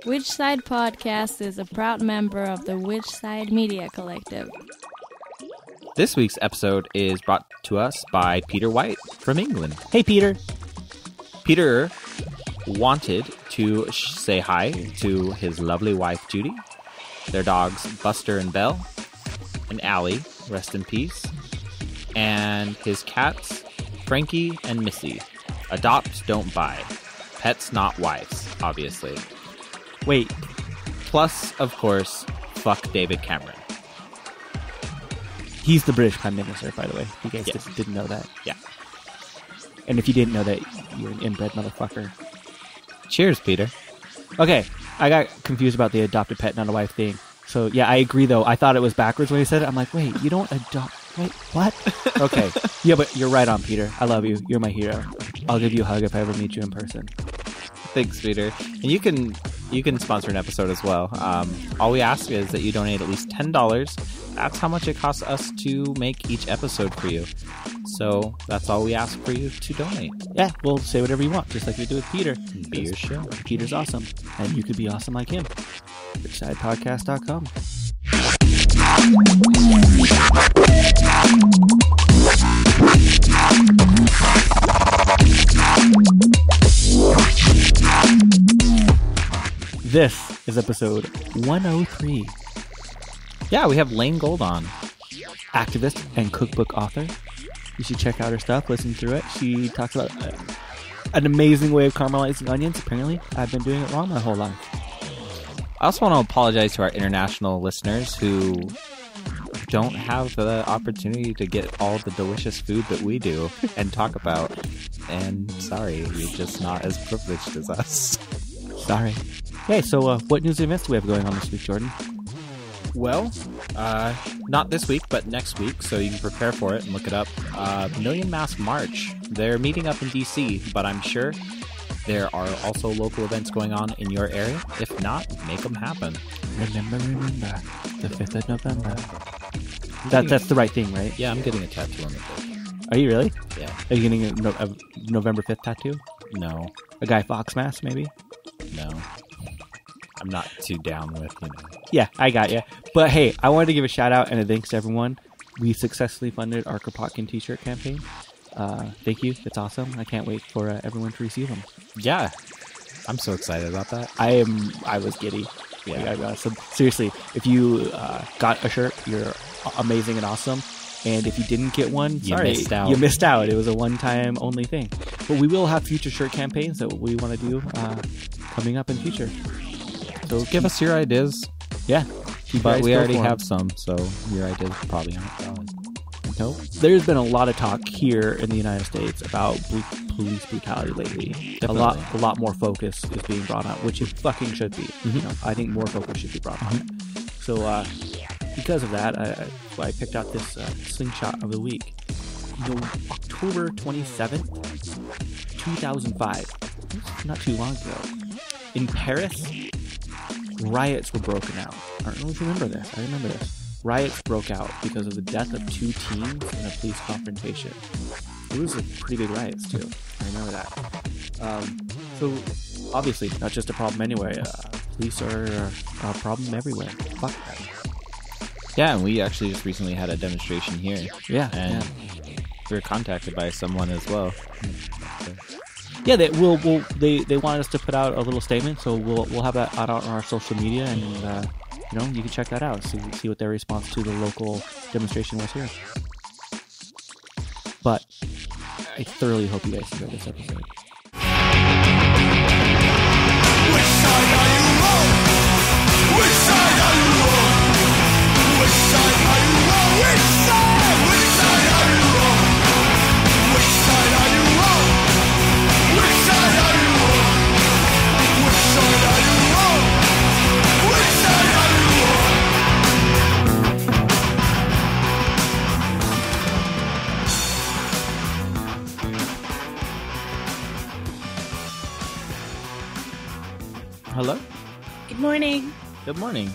Which Side Podcast is a proud member of the Which Side Media Collective. This week's episode is brought to us by Peter White from England. Hey, Peter. Peter wanted to say hi to his lovely wife, Judy, their dogs, Buster and Belle, and Allie, rest in peace, and his cats, Frankie and Missy. Adopt, don't buy. Pets, not wives, obviously. Wait. Plus, of course, fuck David Cameron. He's the British Prime Minister, by the way. You guys Yes. just didn't know that. Yeah. And if you didn't know that, you're an inbred motherfucker. Cheers, Peter. Okay, I got confused about the adopted pet, not a wife thing. So, yeah, I agree, though. I thought it was backwards when he said it. I'm like, wait, you don't adopt... Wait, what? Okay. Yeah, but you're right on, Peter. I love you. You're my hero. I'll give you a hug if I ever meet you in person. Thanks, Peter. And you can sponsor an episode as well. All we ask is that you donate at least $10. That's how much it costs us to make each episode for you. So that's all we ask for you to donate. Yeah, we'll say whatever you want, just like we do with Peter. Be your show. Peter's awesome. And you could be awesome like him. SidePodcast.com. This is episode 103. Yeah, we have Lane Gold on. Activist and cookbook author. You should check out her stuff, listen through it. She talks about an amazing way of caramelizing onions. Apparently, I've been doing it wrong my whole life. I also want to apologize to our international listeners who don't have the opportunity to get all the delicious food that we do and talk about. And sorry, you're just not as privileged as us. Sorry. Okay, so what news and events do we have going on this week, Jordan? Well, not this week, but next week, so you can prepare for it and look it up. Million Mask March. They're meeting up in D.C., but I'm sure there are also local events going on in your area. If not, make them happen. Remember, the 5th of November. That's the right thing, right? Yeah, I'm getting a tattoo on the 5th. Are you really? Yeah. Are you getting a November 5th tattoo? No. A Guy Fawkes mask, maybe? No. I'm not too down with, Yeah, I got you. But hey, I wanted to give a shout out and a thanks to everyone. We successfully funded our Kropotkin t-shirt campaign. Thank you. It's awesome. I can't wait for everyone to receive them. Yeah. I'm so excited about that. I was giddy. Yeah. So seriously, if you got a shirt, you're amazing and awesome. And if you didn't get one, You missed out. You missed out. It was a one-time only thing. But we will have future shirt campaigns that we want to do coming up in future. So Give us your ideas. Yeah. But we already have some, so your ideas probably aren't valid. Nope. There's been a lot of talk here in the United States about police brutality lately. Definitely. A lot more focus is being brought up, which it fucking should be. Mm-hmm. You know, I think more focus should be brought on it. So because of that, I picked out this slingshot of the week. October 27th, 2005. Not too long ago. In Paris, riots were broken out. I don't know if you remember this. I remember this. Riots broke out because of the death of 2 teens in a police confrontation. It was a pretty big riots, too. I remember that. So, obviously, not just a problem anywhere. Police are a problem everywhere. Fuck that. Yeah, and we actually just recently had a demonstration here. Yeah. And we were contacted by someone as well. Yeah, they wanted us to put out a little statement, so we'll have that out on our social media, and you can check that out. See what their response to the local demonstration was here. But I thoroughly hope you guys enjoyed this episode. Which side are you on? Which side are you on? Which side are you on? Which side? Which side are you on? Which side are you on? Which side are you on? Which side are you on? Which side are you on? Hello? Good morning. Good morning.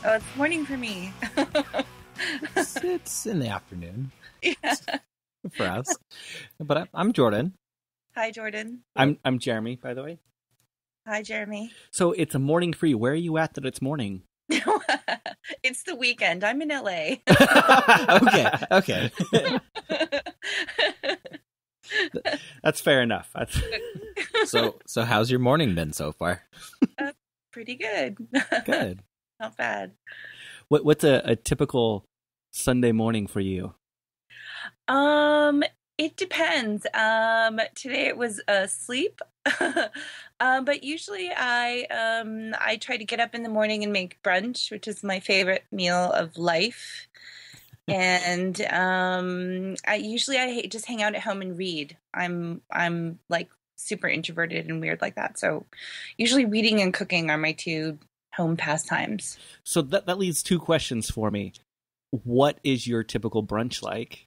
Oh, it's morning for me. It's in the afternoon. Yeah. For us. But I'm Jordan. Hi, Jordan. I'm Jeremy, by the way. Hi, Jeremy. So it's a morning for you. Where are you at that it's morning? It's the weekend. I'm in LA. Okay. That's fair enough. So how's your morning been so far? Pretty good. Good. Not bad. What's a typical Sunday morning for you? It depends. Today it was sleep. But usually I try to get up in the morning and make brunch, which is my favorite meal of life. And I just hang out at home and read. I'm like super introverted and weird like that. So usually reading and cooking are my two home pastimes. So that leaves two questions for me. What is your typical brunch like?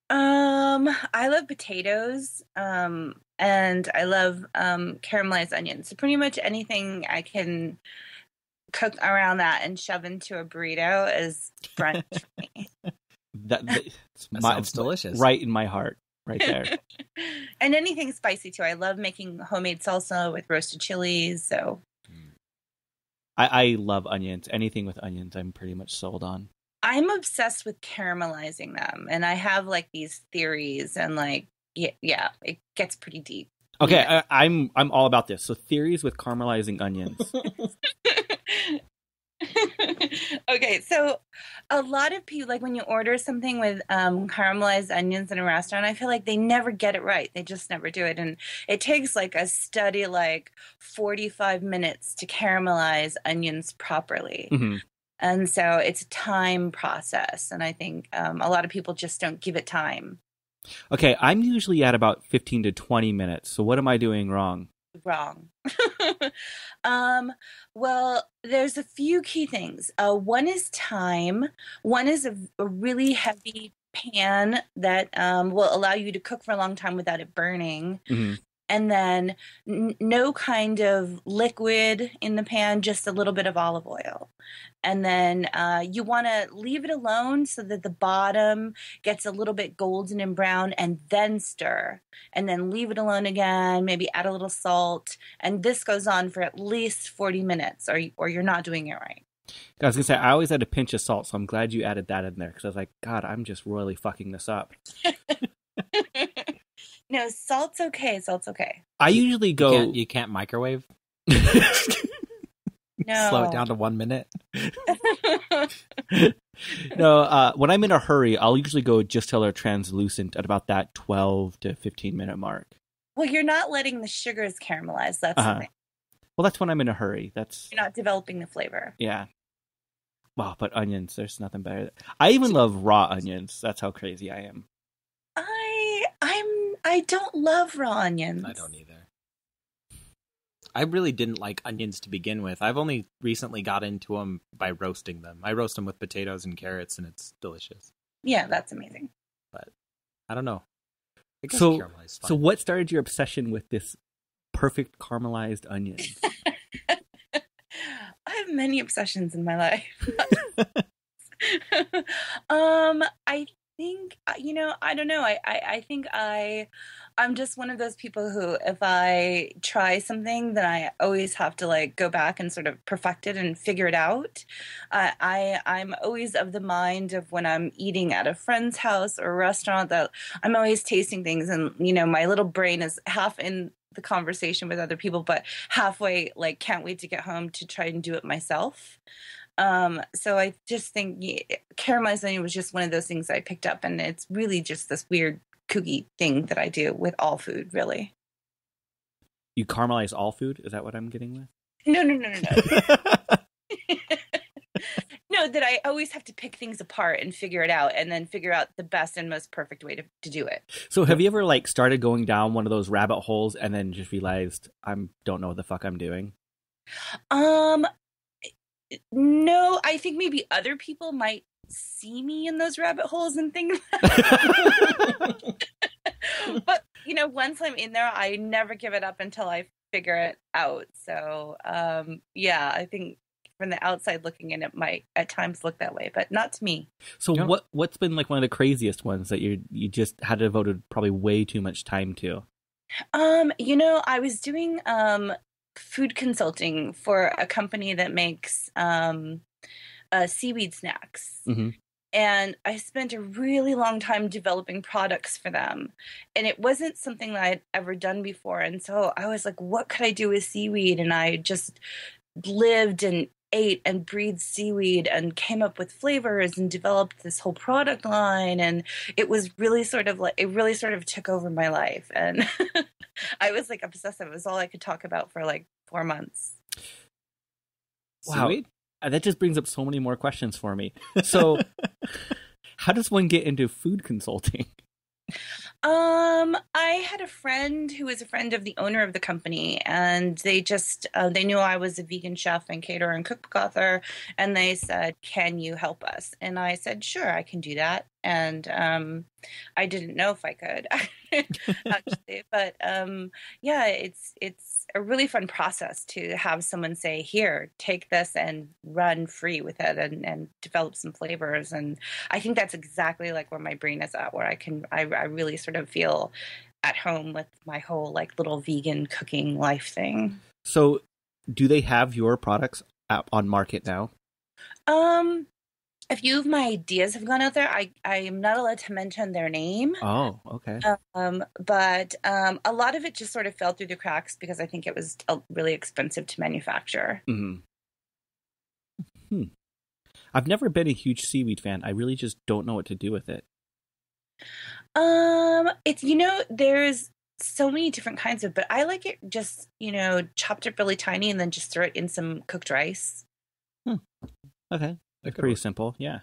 I love potatoes, and I love caramelized onions. So pretty much anything I can cook around that and shove into a burrito is brunch for me. That sounds delicious. Right in my heart, right there. And anything spicy too. I love making homemade salsa with roasted chilies. So I love onions. Anything with onions, I'm pretty much sold on. I'm obsessed with caramelizing them, and I have like these theories, and like yeah, it gets pretty deep. Okay, yeah. I'm all about this. So theories with caramelizing onions. Okay, so a lot of people, like when you order something with caramelized onions in a restaurant, I feel like they never get it right. They just never do it. And it takes like a study, like 45 minutes to caramelize onions properly. Mm-hmm. And so it's a time process. And I think a lot of people just don't give it time. Okay, I'm usually at about 15 to 20 minutes. So what am I doing wrong? Wrong. Well, there's a few key things. One is time. One is a really heavy pan that will allow you to cook for a long time without it burning. Mm-hmm. And then no kind of liquid in the pan, just a little bit of olive oil. And then you want to leave it alone so that the bottom gets a little bit golden and brown, and then stir. And then leave it alone again, maybe add a little salt. And this goes on for at least 40 minutes, or you're not doing it right. I was going to say, I always add a pinch of salt, so I'm glad you added that in there, because I was like, God, I'm just royally fucking this up. No, salt's okay. Salt's okay. I usually go... You can't microwave? No. Slow it down to 1 minute? No, when I'm in a hurry, I'll usually go just till they're translucent at about that 12 to 15 minute mark. Well, you're not letting the sugars caramelize. That's the thing. Well, that's when I'm in a hurry. You're not developing the flavor. Yeah. Wow, but onions, there's nothing better. I even love raw onions. That's how crazy I am. I don't love raw onions. I don't either. I really didn't like onions to begin with. I've only recently got into them by roasting them. I roast them with potatoes and carrots, and it's delicious. Yeah, that's amazing. But I don't know. I guess so caramelized fine. So what started your obsession with this perfect caramelized onion? I have many obsessions in my life. I think, I don't know. I think I'm just one of those people who, if I try something, then I always have to like go back and sort of perfect it and figure it out. I'm always of the mind of when I'm eating at a friend's house or a restaurant that I'm always tasting things, and my little brain is half in the conversation with other people, but halfway like can't wait to get home to try and do it myself. So I just think caramelized onion was just one of those things I picked up, and it's really just this weird kooky thing that I do with all food, really. You caramelize all food? Is that what I'm getting with? No. No, that I always have to pick things apart and figure it out, and then figure out the best and most perfect way to do it. So have you ever like started going down one of those rabbit holes and then just realized don't know what the fuck I'm doing? No, I think maybe other people might see me in those rabbit holes and things. But, once I'm in there, I never give it up until I figure it out. So, yeah, I think from the outside looking in, it might at times look that way, but not to me. So what's been like one of the craziest ones that you just had devoted probably way too much time to? I was doing food consulting for a company that makes seaweed snacks. Mm-hmm. And I spent a really long time developing products for them. And it wasn't something that I'd ever done before. And so I was like, what could I do with seaweed? And I just lived and ate and breathed seaweed and came up with flavors and developed this whole product line. And it was really sort of took over my life. And I was like obsessive. It was all I could talk about for like 4 months. Wow. Seaweed? That just brings up so many more questions for me. So how does one get into food consulting? I had a friend who was a friend of the owner of the company, and they just, they knew I was a vegan chef and caterer and cookbook author, and they said, can you help us? And I said, sure, I can do that. And I didn't know if I could, actually. But yeah, it's a really fun process to have someone say, here, take this and run free with it and develop some flavors. And I think that's exactly like where my brain is at, where I really sort of feel at home with my whole like little vegan cooking life thing. So do they have your products on market now? A few of my ideas have gone out there. I am not allowed to mention their name. Oh, okay. But a lot of it just sort of fell through the cracks because I think it was really expensive to manufacture. Mm-hmm. I've never been a huge seaweed fan. I really just don't know what to do with it. It's, there's so many different kinds of, but I like it just, chopped up really tiny and then just throw it in some cooked rice. Okay. That's pretty simple. Yeah.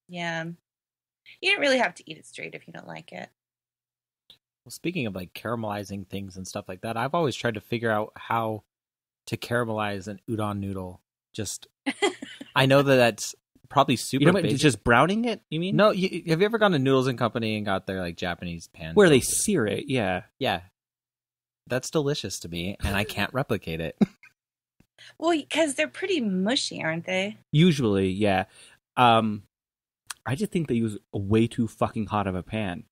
Yeah. You don't really have to eat it straight if you don't like it. Well, speaking of like caramelizing things and stuff like that, I've always tried to figure out how to caramelize an udon noodle. Just, I know that's probably super basic. Just browning it, you mean? No, have you ever gone to Noodles and Company and got their like Japanese pan? Where they sear it, yeah. Yeah. That's delicious to me, and I can't replicate it. Well, because they're pretty mushy, aren't they? Usually, yeah. I just think they use a way too fucking hot of a pan.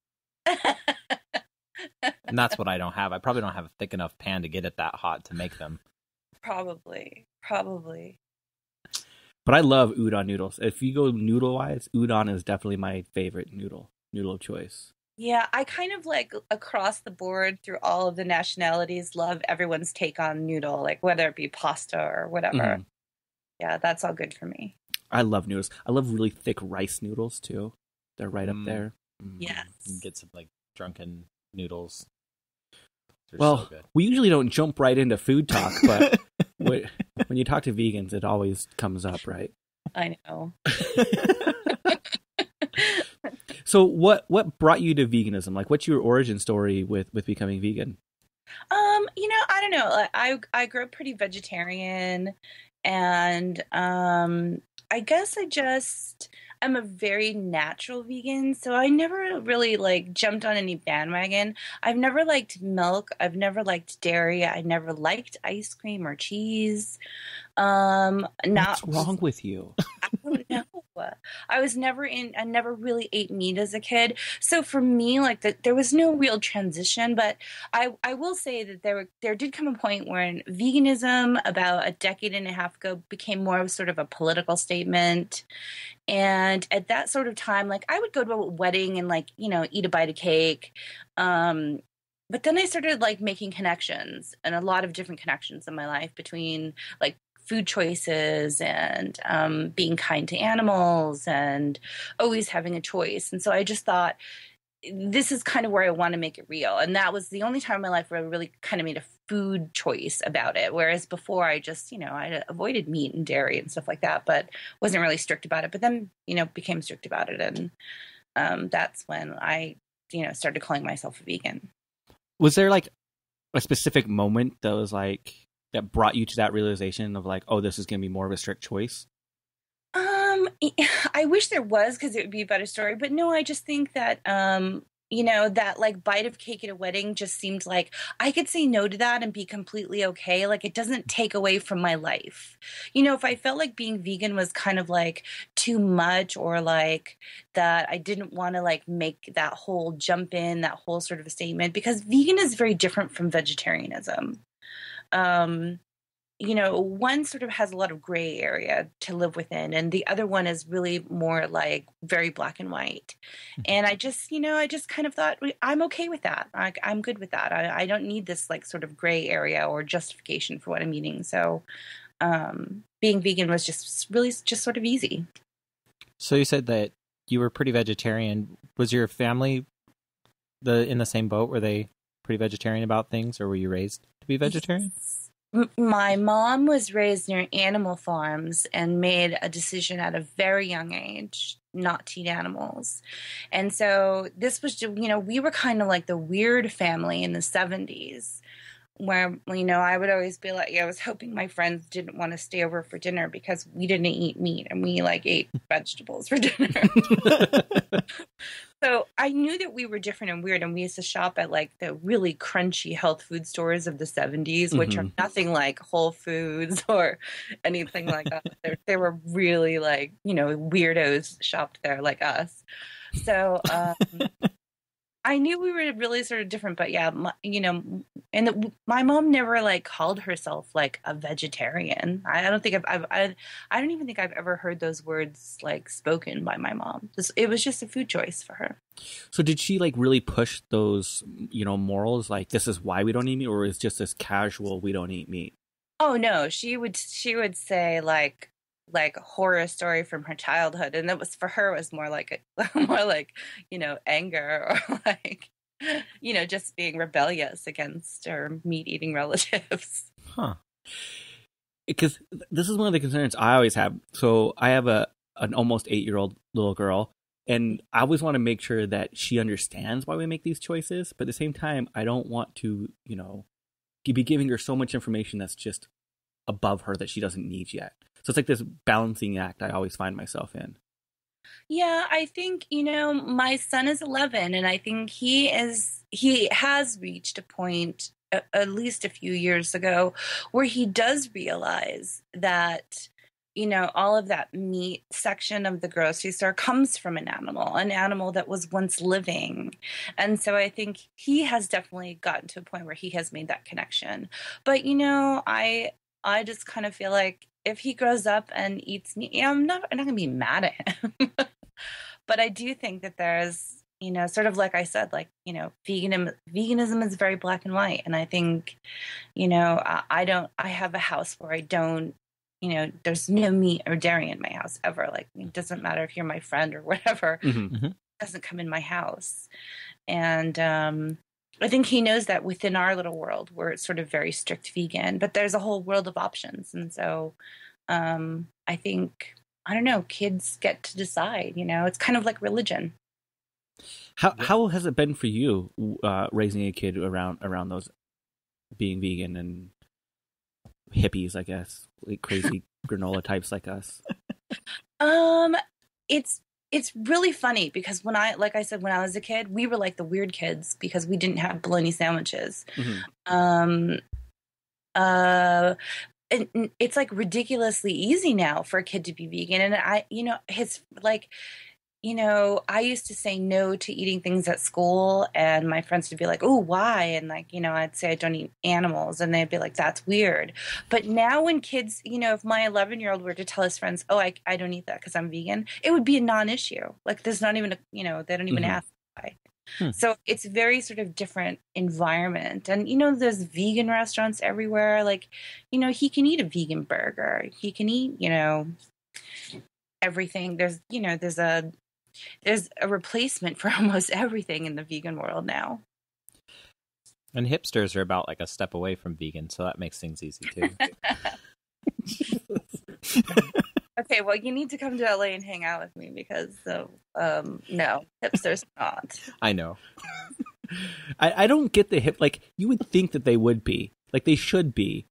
And that's what I don't have. I probably don't have a thick enough pan to get it that hot to make them. Probably. But I love udon noodles. If you go noodle-wise, udon is definitely my favorite noodle of choice. Yeah, I kind of like across the board through all of the nationalities love everyone's take on noodle, like whether it be pasta or whatever. Mm-hmm. Yeah, that's all good for me. I love noodles. I love really thick rice noodles too. They're right up there. Yes. You can get some like drunken noodles. They're so good. We usually don't jump right into food talk, but when you talk to vegans, it always comes up, right? I know. So what brought you to veganism? Like, what's your origin story with becoming vegan? I don't know. I grew up pretty vegetarian, and I guess I'm a very natural vegan, so I never really like jumped on any bandwagon. I've never liked milk. I've never liked dairy. I never liked ice cream or cheese. What's wrong with you? I don't know. I never really ate meat as a kid. So for me, like there was no real transition, but I will say that there did come a point when veganism about a decade and a half ago became more of sort of a political statement. And at that sort of time, like I would go to a wedding and like, eat a bite of cake. But then I started like making connections, and a lot of different connections in my life between like food choices and being kind to animals and always having a choice. And so I just thought, this is kind of where I want to make it real. And that was the only time in my life where I really kind of made a food choice about it. Whereas before I just, I avoided meat and dairy and stuff like that, but wasn't really strict about it. But then, became strict about it. And that's when I, started calling myself a vegan. Was there like a specific moment that was like, that brought you to that realization of like, oh, this is going to be more of a strict choice? I wish there was, because it would be a better story. But no, I just think that, that like bite of cake at a wedding just seemed like I could say no to that and be completely okay. Like it doesn't take away from my life. If I felt like being vegan was kind of like too much, or like that I didn't want to like make that whole jump in, that whole sort of a statement, because vegan is very different from vegetarianism. one sort of has a lot of gray area to live within, and the other one is really more like very black and white. And I just kind of thought, I'm okay with that. I'm good with that. I don't need this like sort of gray area or justification for what I'm eating. So being vegan was just really just sort of easy. So you said that you were pretty vegetarian. Was your family in the same boat? Were they pretty vegetarian about things, or were you raised to be vegetarian? My mom was raised near animal farms and made a decision at a very young age not to eat animals. And so this was, we were kind of like the weird family in the 70s where, I would always be like, I was hoping my friends didn't want to stay over for dinner because we didn't eat meat and we like ate vegetables for dinner. So I knew that we were different and weird, and we used to shop at like the really crunchy health food stores of the 70s, which are nothing like Whole Foods or anything like that. They were really like, weirdos shopped there like us. So I knew we were really sort of different, but yeah, my mom never like called herself like a vegetarian. I don't think I don't even think I've ever heard those words like spoken by my mom. It was just a food choice for her. So did she like really push those, morals? Like this is why we don't eat meat, or is just this casual we don't eat meat? Oh no, she would say like a horror story from her childhood, and it was for her was more like anger or like just being rebellious against her meat eating relatives. Because this is one of the concerns I always have. So I have an almost 8-year-old little girl, and I always want to make sure that she understands why we make these choices, but at the same time I don't want to be giving her so much information that's just above her that she doesn't need yet. So it's like this balancing act I always find myself in. Yeah, I think, my son is 11, and I think he has reached a point, at least a few years ago, where he does realize that, all of that meat section of the grocery store comes from an animal that was once living. And so I think he has definitely gotten to a point where he has made that connection. But, I just kind of feel like if he grows up and eats meat, I'm not going to be mad at him. But I do think that there's, sort of like I said, like, veganism is very black and white. And I think, I have a house where I don't, there's no meat or dairy in my house ever. Like, it doesn't matter if you're my friend or whatever, it doesn't come in my house. And, I think he knows that within our little world, we're sort of very strict vegan, but there's a whole world of options. And so I think, I don't know, kids get to decide, it's kind of like religion. How has it been for you raising a kid around those being vegan and hippies, I guess, like crazy granola types like us? It's really funny because like I said, when I was a kid, we were like the weird kids because we didn't have bologna sandwiches. It's like ridiculously easy now for a kid to be vegan. And I used to say no to eating things at school, and my friends would be like, "Oh, why?" And like, I'd say I don't eat animals, and they'd be like, "That's weird." But now when kids, if my 11-year-old were to tell his friends, "Oh, I don't eat that because I'm vegan," it would be a non-issue. Like there's not even they don't even ask why. So it's very sort of different environment. And, there's vegan restaurants everywhere. Like, he can eat a vegan burger. He can eat, everything. There's a replacement for almost everything in the vegan world now. And hipsters are about like a step away from vegan, so that makes things easy too. Okay, well, you need to come to LA and hang out with me because, no, hipsters not. I know. I don't get the hip. Like, you would think that they would be. Like, they should be.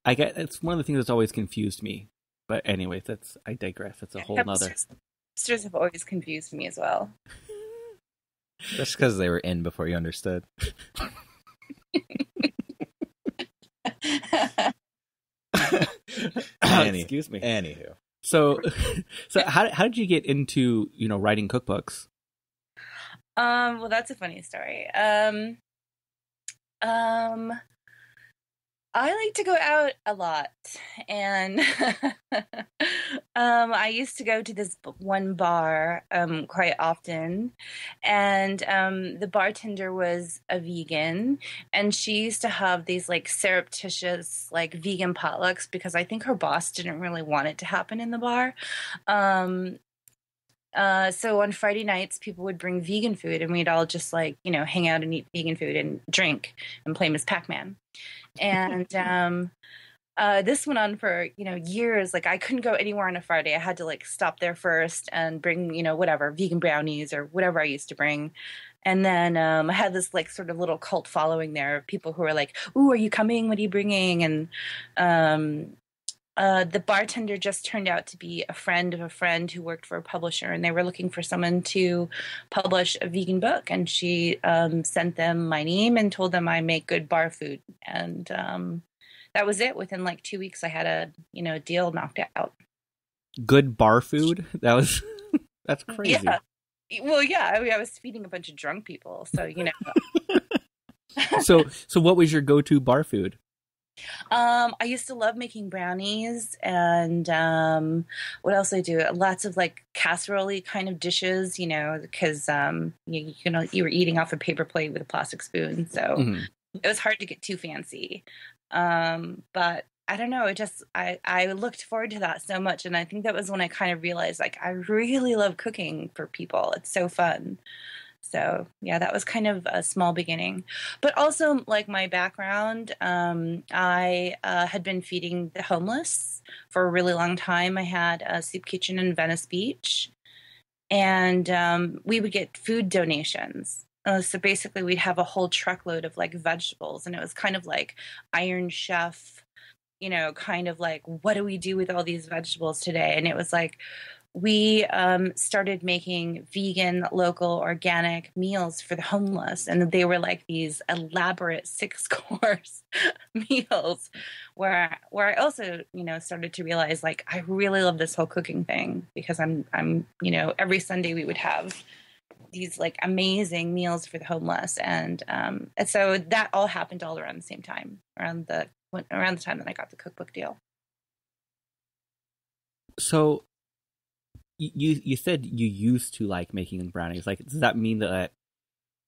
It's one of the things that's always confused me. But anyways, I digress. That's a whole nother. Hipsters have always confused me as well. Just because they were in before you understood. Excuse me. Anywho. So how did you get into, writing cookbooks? Well, that's a funny story. I like to go out a lot, and I used to go to this one bar quite often, and the bartender was a vegan, and she used to have these like surreptitious like vegan potlucks because I think her boss didn't really want it to happen in the bar. So on Friday nights, people would bring vegan food, and we'd all just like, hang out and eat vegan food and drink and play Miss Pac-Man. And this went on for, years. Like I couldn't go anywhere on a Friday. I had to like stop there first and bring, whatever, vegan brownies or whatever I used to bring. And then I had this like sort of little cult following there of people who were like, "Ooh, are you coming? What are you bringing?" And the bartender just turned out to be a friend of a friend who worked for a publisher, and they were looking for someone to publish a vegan book. And she sent them my name and told them I make good bar food. And that was it. Within like 2 weeks, I had a deal knocked out. Good bar food? That's crazy. Yeah. Well, yeah. I was feeding a bunch of drunk people, so So what was your go-to bar food? I used to love making brownies, and what else I do? Lots of like casserole-y kind of dishes, because you were eating off a paper plate with a plastic spoon, so it was hard to get too fancy. But I don't know. I looked forward to that so much, and I think that was when I kind of realized like I really love cooking for people. It's so fun. So, yeah, that was kind of a small beginning. But also, like, my background, I had been feeding the homeless for a really long time. I had a soup kitchen in Venice Beach, and we would get food donations. So basically, we'd have a whole truckload of, like, vegetables, and it was kind of like Iron Chef, kind of like, what do we do with all these vegetables today? And it was like, we started making vegan, local, organic meals for the homeless. And they were like these elaborate 6-course meals where I also, started to realize like, I really love this whole cooking thing because I'm every Sunday we would have these like amazing meals for the homeless. And so that all happened all around the same time, around the time that I got the cookbook deal. So you said you used to like making brownies. Like, does that mean that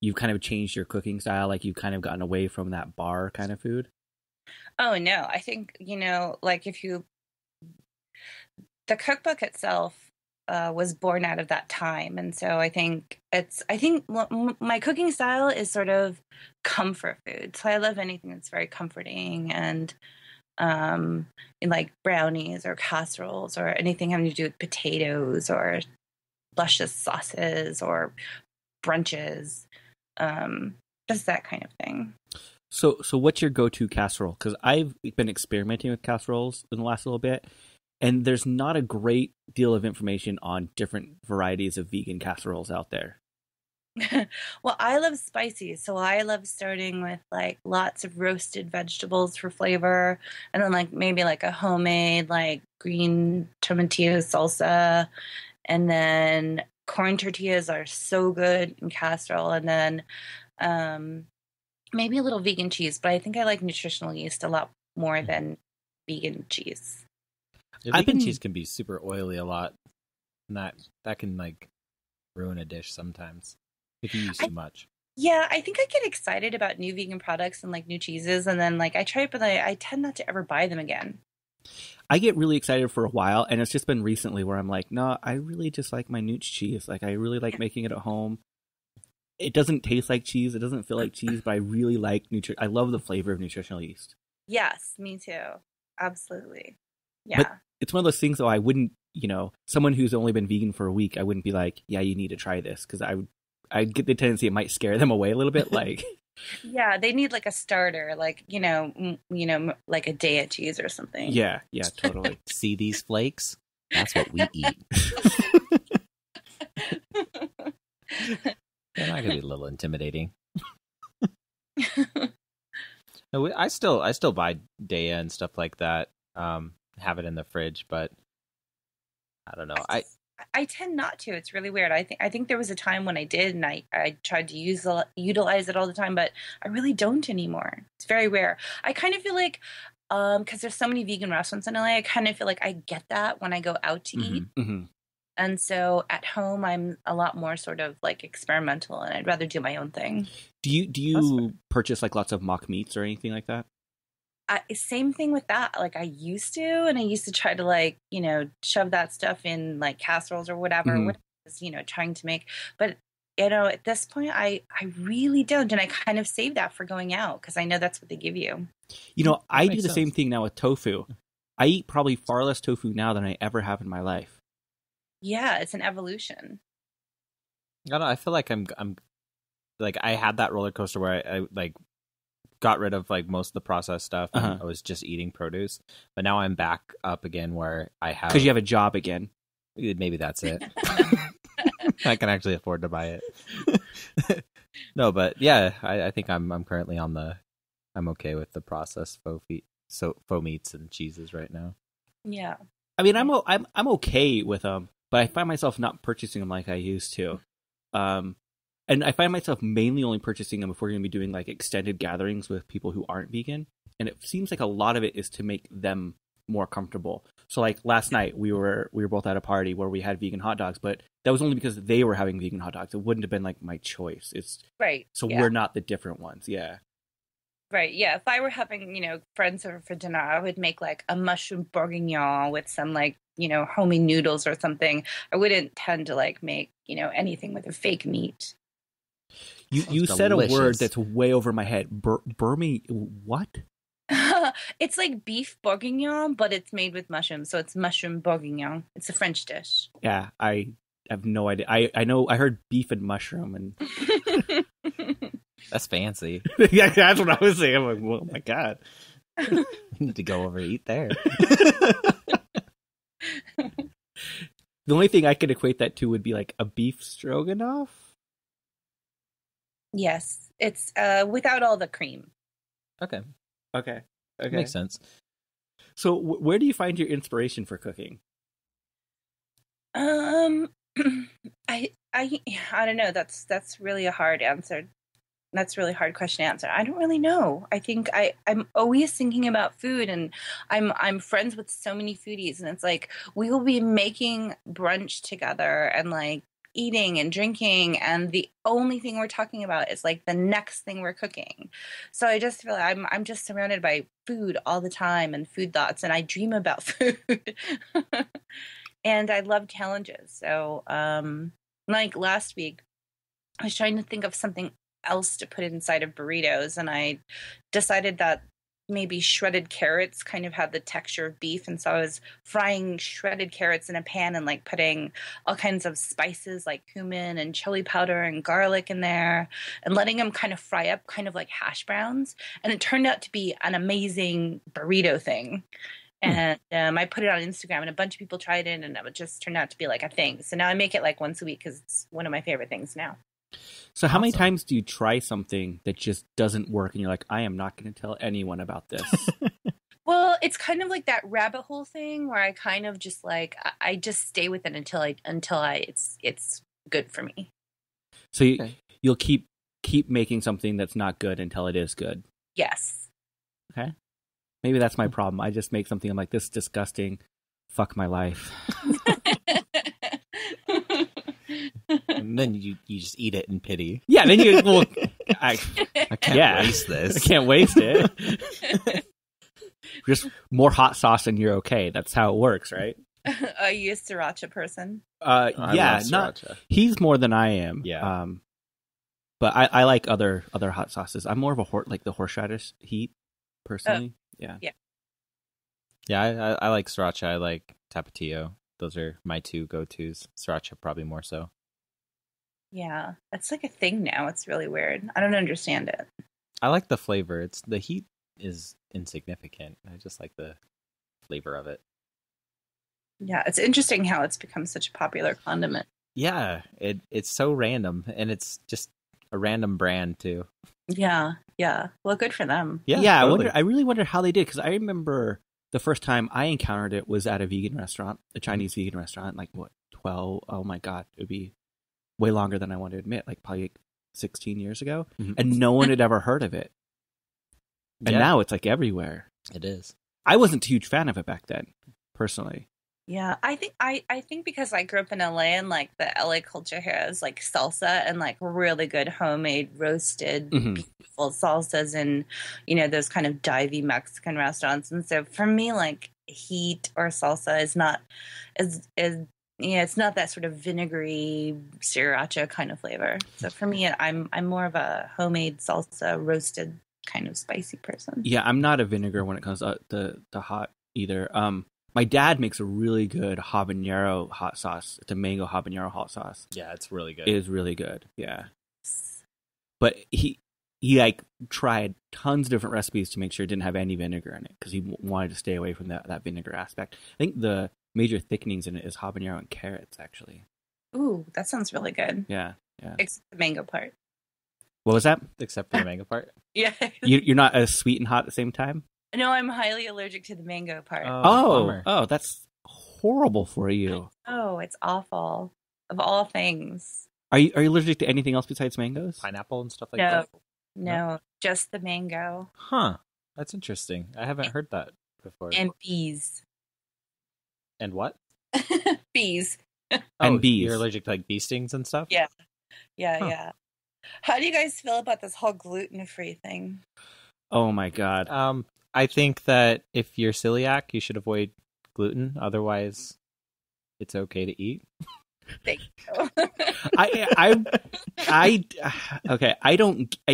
you've kind of changed your cooking style? Like you've kind of gotten away from that bar kind of food? Oh, no. I think, like the cookbook itself was born out of that time. And so I think my cooking style is sort of comfort food. So I love anything that's very comforting and in like brownies or casseroles or anything having to do with potatoes or luscious sauces or brunches, just that kind of thing. So what's your go-to casserole? Because I've been experimenting with casseroles in the last little bit, and there's not a great deal of information on different varieties of vegan casseroles out there. Well, I love spicy, so I love starting with like lots of roasted vegetables for flavor, and then like maybe like a homemade like green tomatillo salsa, and then corn tortillas are so good in casserole, and then maybe a little vegan cheese, but I think I like nutritional yeast a lot more than vegan cheese. Yeah, vegan cheese can be super oily a lot, and that can like ruin a dish sometimes. If you use too much. Yeah, I think I get excited about new vegan products and like new cheeses, and then like I try it, but I tend not to ever buy them again. I get really excited for a while, and it's just been recently where I'm like, no, I really just like my Nooch cheese. Like I really like making it at home. It doesn't taste like cheese. It doesn't feel like cheese, but I really like I love the flavor of nutritional yeast. Yes, me too. Absolutely. Yeah. But it's one of those things though, I wouldn't, someone who's only been vegan for a week, I wouldn't be like, yeah, you need to try this, because I get the tendency it might scare them away a little bit. Like, yeah, they need like a starter, like, like a day at cheese or something. Yeah, totally. See these flakes? That's what we eat. They're not gonna be a little intimidating. No, I still buy Daya and stuff like that. Have it in the fridge, but I don't know. I tend not to. It's really weird. I think there was a time when I did, and I tried to utilize it all the time, but I really don't anymore. It's very rare. I kind of feel like, because there's so many vegan restaurants in LA, I kind of feel like I get that when I go out to eat. Mm-hmm. And so at home, I'm a lot more sort of like experimental, and I'd rather do my own thing. Do you purchase like lots of mock meats or anything like that? Same thing with that. Like I used to, and I used to try to like, shove that stuff in like casseroles or whatever, what I was, trying to make. But, at this point, I really don't. And I kind of save that for going out because I know that's what they give you. I do the same thing now with tofu. I eat probably far less tofu now than I ever have in my life. Yeah, it's an evolution. I don't know. I feel like I'm like I had that roller coaster where I like got rid of like most of the processed stuff and I was just eating produce. But now I'm back up again where I have because you have a job again. Maybe that's it. I can actually afford to buy it. No, but yeah, I think I'm currently I'm okay with the processed faux meats and cheeses right now. Yeah. I mean, I'm okay with them, but I find myself not purchasing them like I used to. And I find myself mainly only purchasing them if we're going to be doing like extended gatherings with people who aren't vegan. And it seems like a lot of it is to make them more comfortable. So like last night we were both at a party where we had vegan hot dogs, but that was only because they were having vegan hot dogs. It wouldn't have been like my choice. It's right. So we're not the different ones. Yeah. Right. Yeah. If I were having, friends over for dinner, I would make like a mushroom bourguignon with some like, homey noodles or something. I wouldn't tend to like make, anything with a fake meat. You said a word that's way over my head. Burmy, what? It's like beef bourguignon, but it's made with mushrooms. So it's mushroom bourguignon. It's a French dish. Yeah, I have no idea. I know. I heard beef and mushroom, and that's fancy. Yeah, that's what I was saying. I'm like, oh my god, I need to go over and eat there. The only thing I could equate that to would be like a beef stroganoff. Yes, it's without all the cream. Okay. Makes sense. So, where do you find your inspiration for cooking? I don't know. That's really a hard answer. That's a really hard question to answer. I don't really know. I think I'm always thinking about food, and I'm friends with so many foodies, and it's like we will be making brunch together and like eating and drinking, and the only thing we're talking about is like the next thing we're cooking. So I just feel like I'm just surrounded by food all the time and food thoughts, and I dream about food. And I love challenges. So like last week I was trying to think of something else to put inside of burritos, and I decided that maybe shredded carrots kind of had the texture of beef, and so I was frying shredded carrots in a pan and like putting all kinds of spices like cumin and chili powder and garlic in there and letting them kind of fry up kind of like hash browns, and it turned out to be an amazing burrito thing. And I put it on Instagram, and a bunch of people tried it, and it just turned out to be like a thing. So now I make it like once a week because it's one of my favorite things now. So how many times do you try something that just doesn't work and you're like, I am not going to tell anyone about this? Well, it's kind of like that rabbit hole thing where I kind of just like, I just stay with it until it's good for me. So you'll keep making something that's not good until it is good. Yes. Okay. Maybe that's my problem. I just make something I'm like, this is disgusting. Fuck my life. And then you just eat it in pity. Yeah, then I can't waste this. I can't waste it. Just more hot sauce and you're okay. That's how it works, right? Are you a sriracha person? Yeah, he's more than I am. Yeah. But I like other hot sauces. I'm more of a the horseradish heat personally. Yeah. Yeah, I like sriracha. I like tapatio. Those are my two go-tos. Sriracha probably more so. Yeah, it's like a thing now. It's really weird. I don't understand it. I like the flavor. The heat is insignificant. I just like the flavor of it. Yeah, it's interesting how it's become such a popular condiment. Yeah, it's so random, and it's just a random brand too. Yeah. Well, good for them. Yeah. Totally. I really wonder how they did, because I remember the first time I encountered it was at a vegan restaurant, a Chinese vegan restaurant, like what, 12? Oh my God, it would be way longer than I want to admit, like probably 16 years ago. And no one had ever heard of it. And now it's like everywhere. It is. I wasn't a huge fan of it back then, personally. Yeah, I think because I grew up in LA and like the LA culture here is like salsa and like really good homemade roasted beautiful salsas and those kind of divey Mexican restaurants. And so for me, like heat or salsa is not it's not that sort of vinegary sriracha kind of flavor. So for me, I'm more of a homemade salsa roasted kind of spicy person. Yeah, I'm not a vinegar when it comes to the hot either. My dad makes a really good habanero hot sauce. It's a mango habanero hot sauce. Yeah, it's really good. It is really good. Yeah. But he like tried tons of different recipes to make sure it didn't have any vinegar in it because he wanted to stay away from that vinegar aspect. I think the major thickenings in it is habanero and carrots, actually. Ooh, that sounds really good. Yeah. Except the mango part. What was that? Except for the mango part? Yeah. You're not as sweet and hot at the same time? No, I'm highly allergic to the mango part. Oh, that's horrible for you. Oh, it's awful. Of all things. Are you allergic to anything else besides mangoes? Pineapple and stuff like that? No, just the mango. Huh. That's interesting. I haven't heard that before. And bees. And what? Bees. And bees. You're allergic to like bee stings and stuff? Yeah. Yeah. How do you guys feel about this whole gluten-free thing? Oh my God. I think that if you're celiac, you should avoid gluten. Otherwise, it's okay to eat. Thank you. I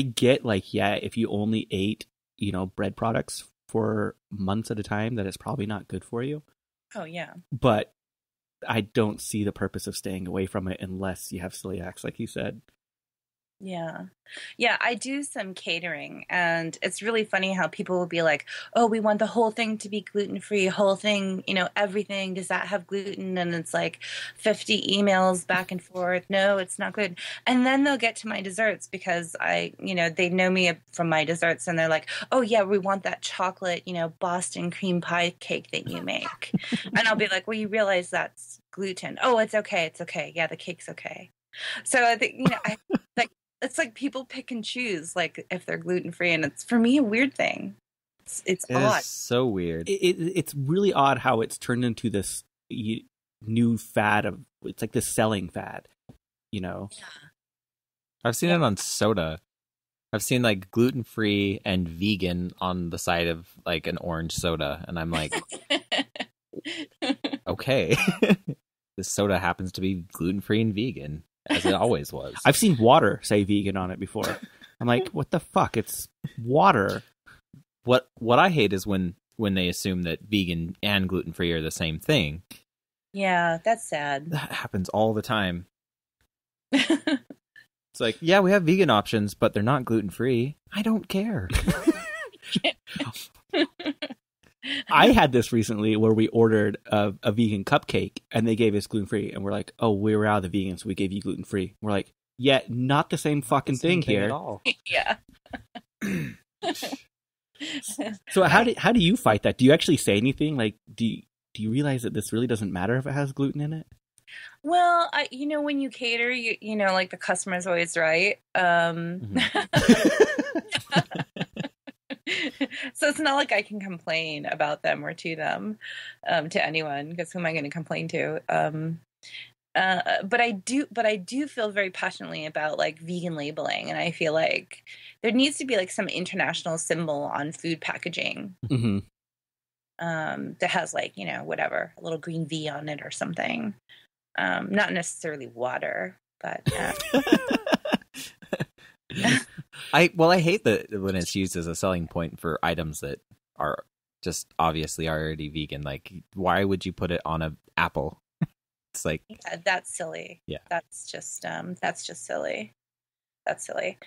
get like, yeah, if you only ate, bread products for months at a time, that it's probably not good for you. Oh, yeah. But I don't see the purpose of staying away from it unless you have celiacs, like you said. Yeah. I do some catering, and it's really funny how people will be like, oh, we want the whole thing to be gluten-free, whole thing, everything. Does that have gluten? And it's like 50 emails back and forth. No, it's not gluten. And then they'll get to my desserts because they know me from my desserts, and they're like, oh yeah, we want that chocolate, Boston cream pie cake that you make. And I'll be like, well, you realize that's gluten. Oh, it's okay. It's okay. Yeah, the cake's okay. So I think, it's like people pick and choose, like if they're gluten free, and it's for me a weird thing. It's odd. It's so weird. It's really odd how it's turned into this new fad of. It's like this selling fad, Yeah. I've seen it on soda. I've seen like gluten free and vegan on the side of like an orange soda, and I'm like, okay, this soda happens to be gluten free and vegan. As it always was. I've seen water say vegan on it before. I'm like, what the fuck? It's water. What I hate is when they assume that vegan and gluten free are the same thing. Yeah, that's sad. That happens all the time. It's like, yeah, we have vegan options, but they're not gluten free. I don't care. I had this recently where we ordered a vegan cupcake and they gave us gluten-free, and we're like, oh, we were out of the vegan, so we gave you gluten-free. We're like, yeah, not the same fucking thing here. At all. Yeah. So how do you fight that? Do you actually say anything? Like, do you realize that this really doesn't matter if it has gluten in it? Well, when you cater, like the customer's always right. So it's not like I can complain about them or to them, to anyone, because who am I going to complain to? But I do feel very passionately about like vegan labeling, and I feel like there needs to be like some international symbol on food packaging, that has like whatever, a little green V on it or something. Not necessarily water, but. I hate that when it's used as a selling point for items that are just obviously already vegan. Like, why would you put it on an apple? It's like, yeah, that's silly. Yeah, that's just silly. That's silly.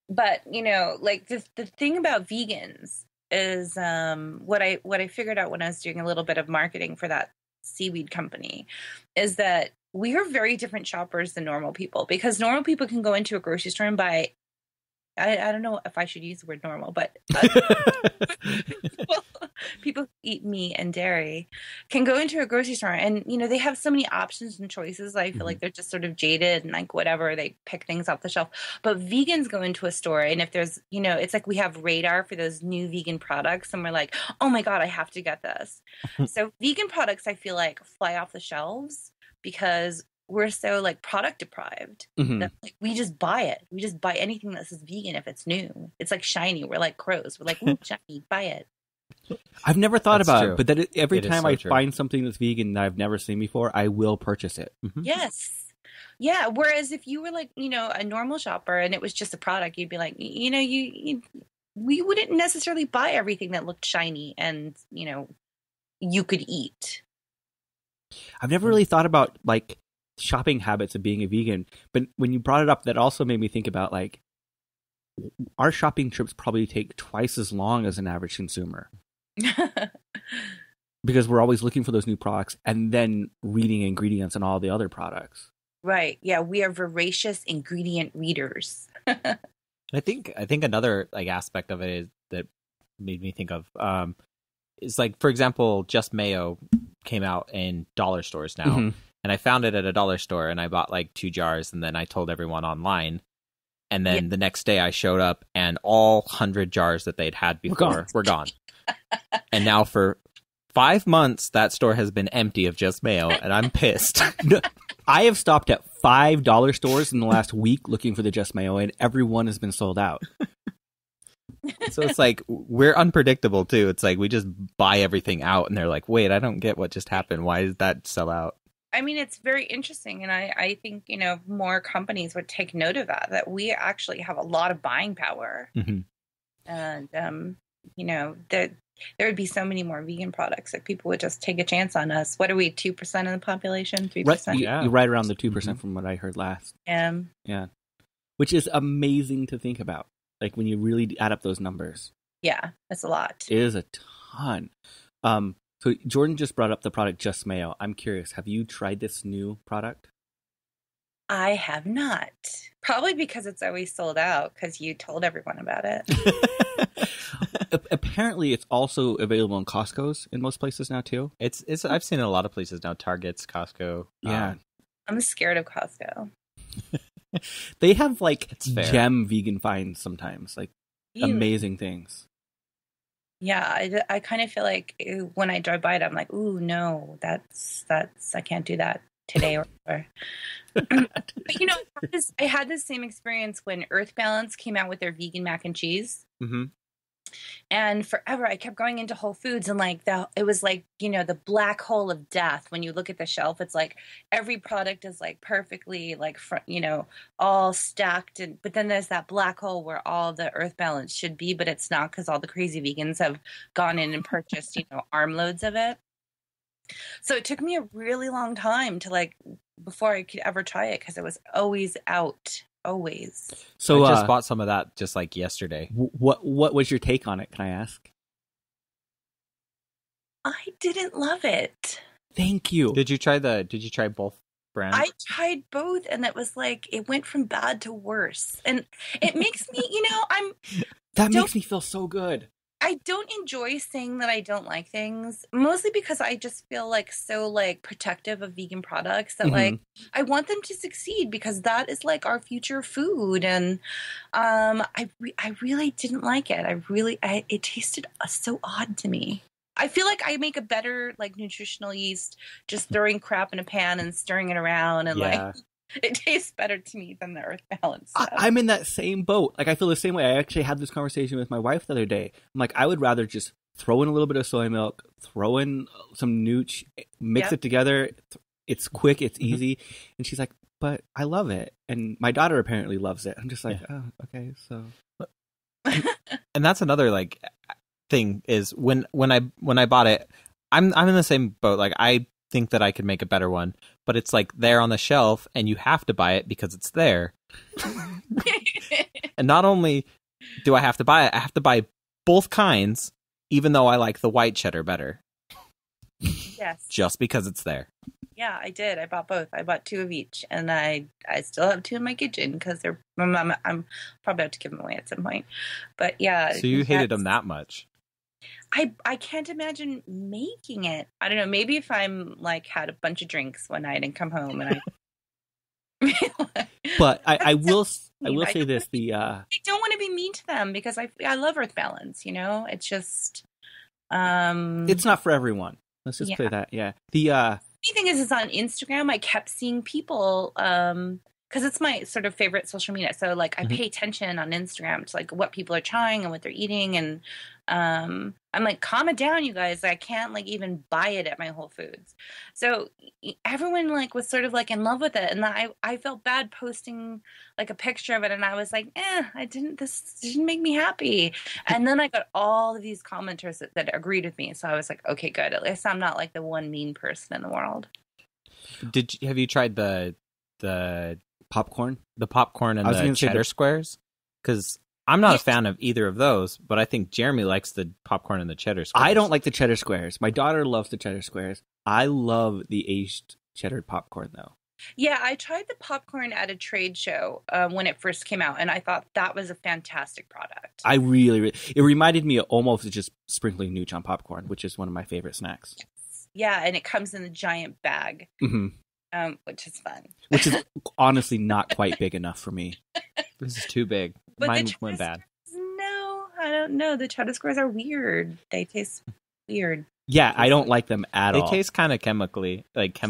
But like the thing about vegans is what I figured out when I was doing a little bit of marketing for that seaweed company is that we are very different shoppers than normal people, because normal people can go into a grocery store and buy I don't know if I should use the word normal, but people who eat meat and dairy can go into a grocery store and, you know, they have so many options and choices. I feel like they're just sort of jaded and like whatever, they pick things off the shelf. But vegans go into a store and if there's, you know, it's like we have radar for those new vegan products and we're like, oh my God, I have to get this. So vegan products, I feel like fly off the shelves because we're so like product deprived that like, we just buy it. We just buy anything that says vegan if it's new. It's like shiny. We're like crows. We're like, ooh, shiny, buy it. I've never thought about true. it, but that every time I true. find something that's vegan that I've never seen before, I will purchase it. Yes. Yeah. Whereas if you were like, you know, a normal shopper and it was just a product, you'd be like, you know, we wouldn't necessarily buy everything that looked shiny and, you know, you could eat. I've never really thought about like shopping habits of being a vegan, but when you brought it up, that also made me think about like our shopping trips probably take twice as long as an average consumer because we're always looking for those new products and then reading ingredients on all the other products. Right. Yeah, we are voracious ingredient readers. I think another like aspect of it is that made me think of is like, for example, Just Mayo came out in dollar stores now. And I found it at a dollar store and I bought like 2 jars and then I told everyone online. And then the next day I showed up and all 100 jars that they'd had before were gone. And now for 5 months, that store has been empty of Just Mayo and I'm pissed. I have stopped at $5 stores in the last week looking for the Just Mayo and everyone has been sold out. So it's like, we're unpredictable too. It's like, we just buy everything out and they're like, wait, I don't get what just happened. Why did that sell out? I mean, it's very interesting. And I think, you know, more companies would take note of that we actually have a lot of buying power. And, you know, there would be so many more vegan products that people would just take a chance on us. What are we, 2% of the population? 3%? Right, you're right around the 2% from what I heard last. Yeah. Which is amazing to think about. Like when you really add up those numbers. Yeah, that's a lot. It is a ton. So Jordan just brought up the product Just Mayo. I'm curious, have you tried this new product? I have not. Probably because it's always sold out because you told everyone about it. Apparently, it's also available in Costco's in most places now too. It's I've seen it in a lot of places now. Targets, Costco. Yeah. I'm scared of Costco. They have like fair. gem vegan finds sometimes, like amazing things. Yeah, I kind of feel like when I drive by it, I'm like, ooh, no, that's I can't do that today or whatever. But you know, I had this same experience when Earth Balance came out with their vegan mac and cheese. And forever, I kept going into Whole Foods and like it was like, you know, the black hole of death. When you look at the shelf, it's like every product is like perfectly like, you know, all stacked. But then there's that black hole where all the Earth Balance should be, but it's not because all the crazy vegans have gone in and purchased, you know, armloads of it. So it took me a really long time to like, before I could ever try it because it was always out. Always. So I just bought some of that just like yesterday. What was your take on it? Can I ask? I didn't love it. Thank you. Did you try both brands? I tried both, and it was like it went from bad to worse, and it makes me, you know, that makes me feel so good. I don't enjoy saying that I don't like things, mostly because I just feel like so like protective of vegan products that like I want them to succeed because that is like our future food. And I really didn't like it. It tasted so odd to me. I feel like I make a better like nutritional yeast just throwing crap in a pan and stirring it around and like it tastes better to me than the Earth Balance stuff. I'm in that same boat. Like, I feel the same way. I actually had this conversation with my wife the other day. I'm like, I would rather just throw in a little bit of soy milk, throw in some nooch, mix it together. It's quick, it's easy. And she's like, but I love it. And my daughter apparently loves it. I'm just like, oh, okay, so. And that's another, like, thing is when I bought it, I'm in the same boat. Like, I think that I could make a better one, but it's like there on the shelf and you have to buy it because it's there. And not only do I have to buy it, I have to buy both kinds, even though I like the white cheddar better. Yes. Just because it's there. Yeah, I did. I bought both. I bought 2 of each, and I still have 2 in my kitchen because I'm probably have to give them away at some point. But yeah. So you hated them that much? I can't imagine making it. I don't know. Maybe if I'm like had a bunch of drinks one night and come home and I. But I will say this: I don't want to be mean to them because I love Earth Balance. You know, it's just. It's not for everyone. Let's just play that. Yeah. The thing is on Instagram. I kept seeing people. Because it's my sort of favorite social media. So, like, I pay attention on Instagram to, like, what people are trying and what they're eating. And I'm like, calm it down, you guys. I can't, like, even buy it at my Whole Foods. So everyone, like, was sort of, like, in love with it. And I felt bad posting, like, a picture of it. And I was like, this didn't make me happy. And then I got all of these commenters that agreed with me. So I was like, okay, good. At least I'm not, like, the one mean person in the world. Have you tried the popcorn? The popcorn and the cheddar squares? Because I'm not a fan of either of those, but I think Jeremy likes the popcorn and the cheddar squares. I don't like the cheddar squares. My daughter loves the cheddar squares. I love the aged cheddar popcorn, though. Yeah, I tried the popcorn at a trade show when it first came out, and I thought that was a fantastic product. I really it reminded me almost of just sprinkling nooch on popcorn, which is one of my favorite snacks. Yeah, and it comes in a giant bag. Mm-hmm. Which is fun. Which is honestly not quite big enough for me. This is too big. But mine went bad. No, I don't know. The cheddar squares are weird. They taste weird. Yeah, I don't like them at all. They taste kind of chemically. That's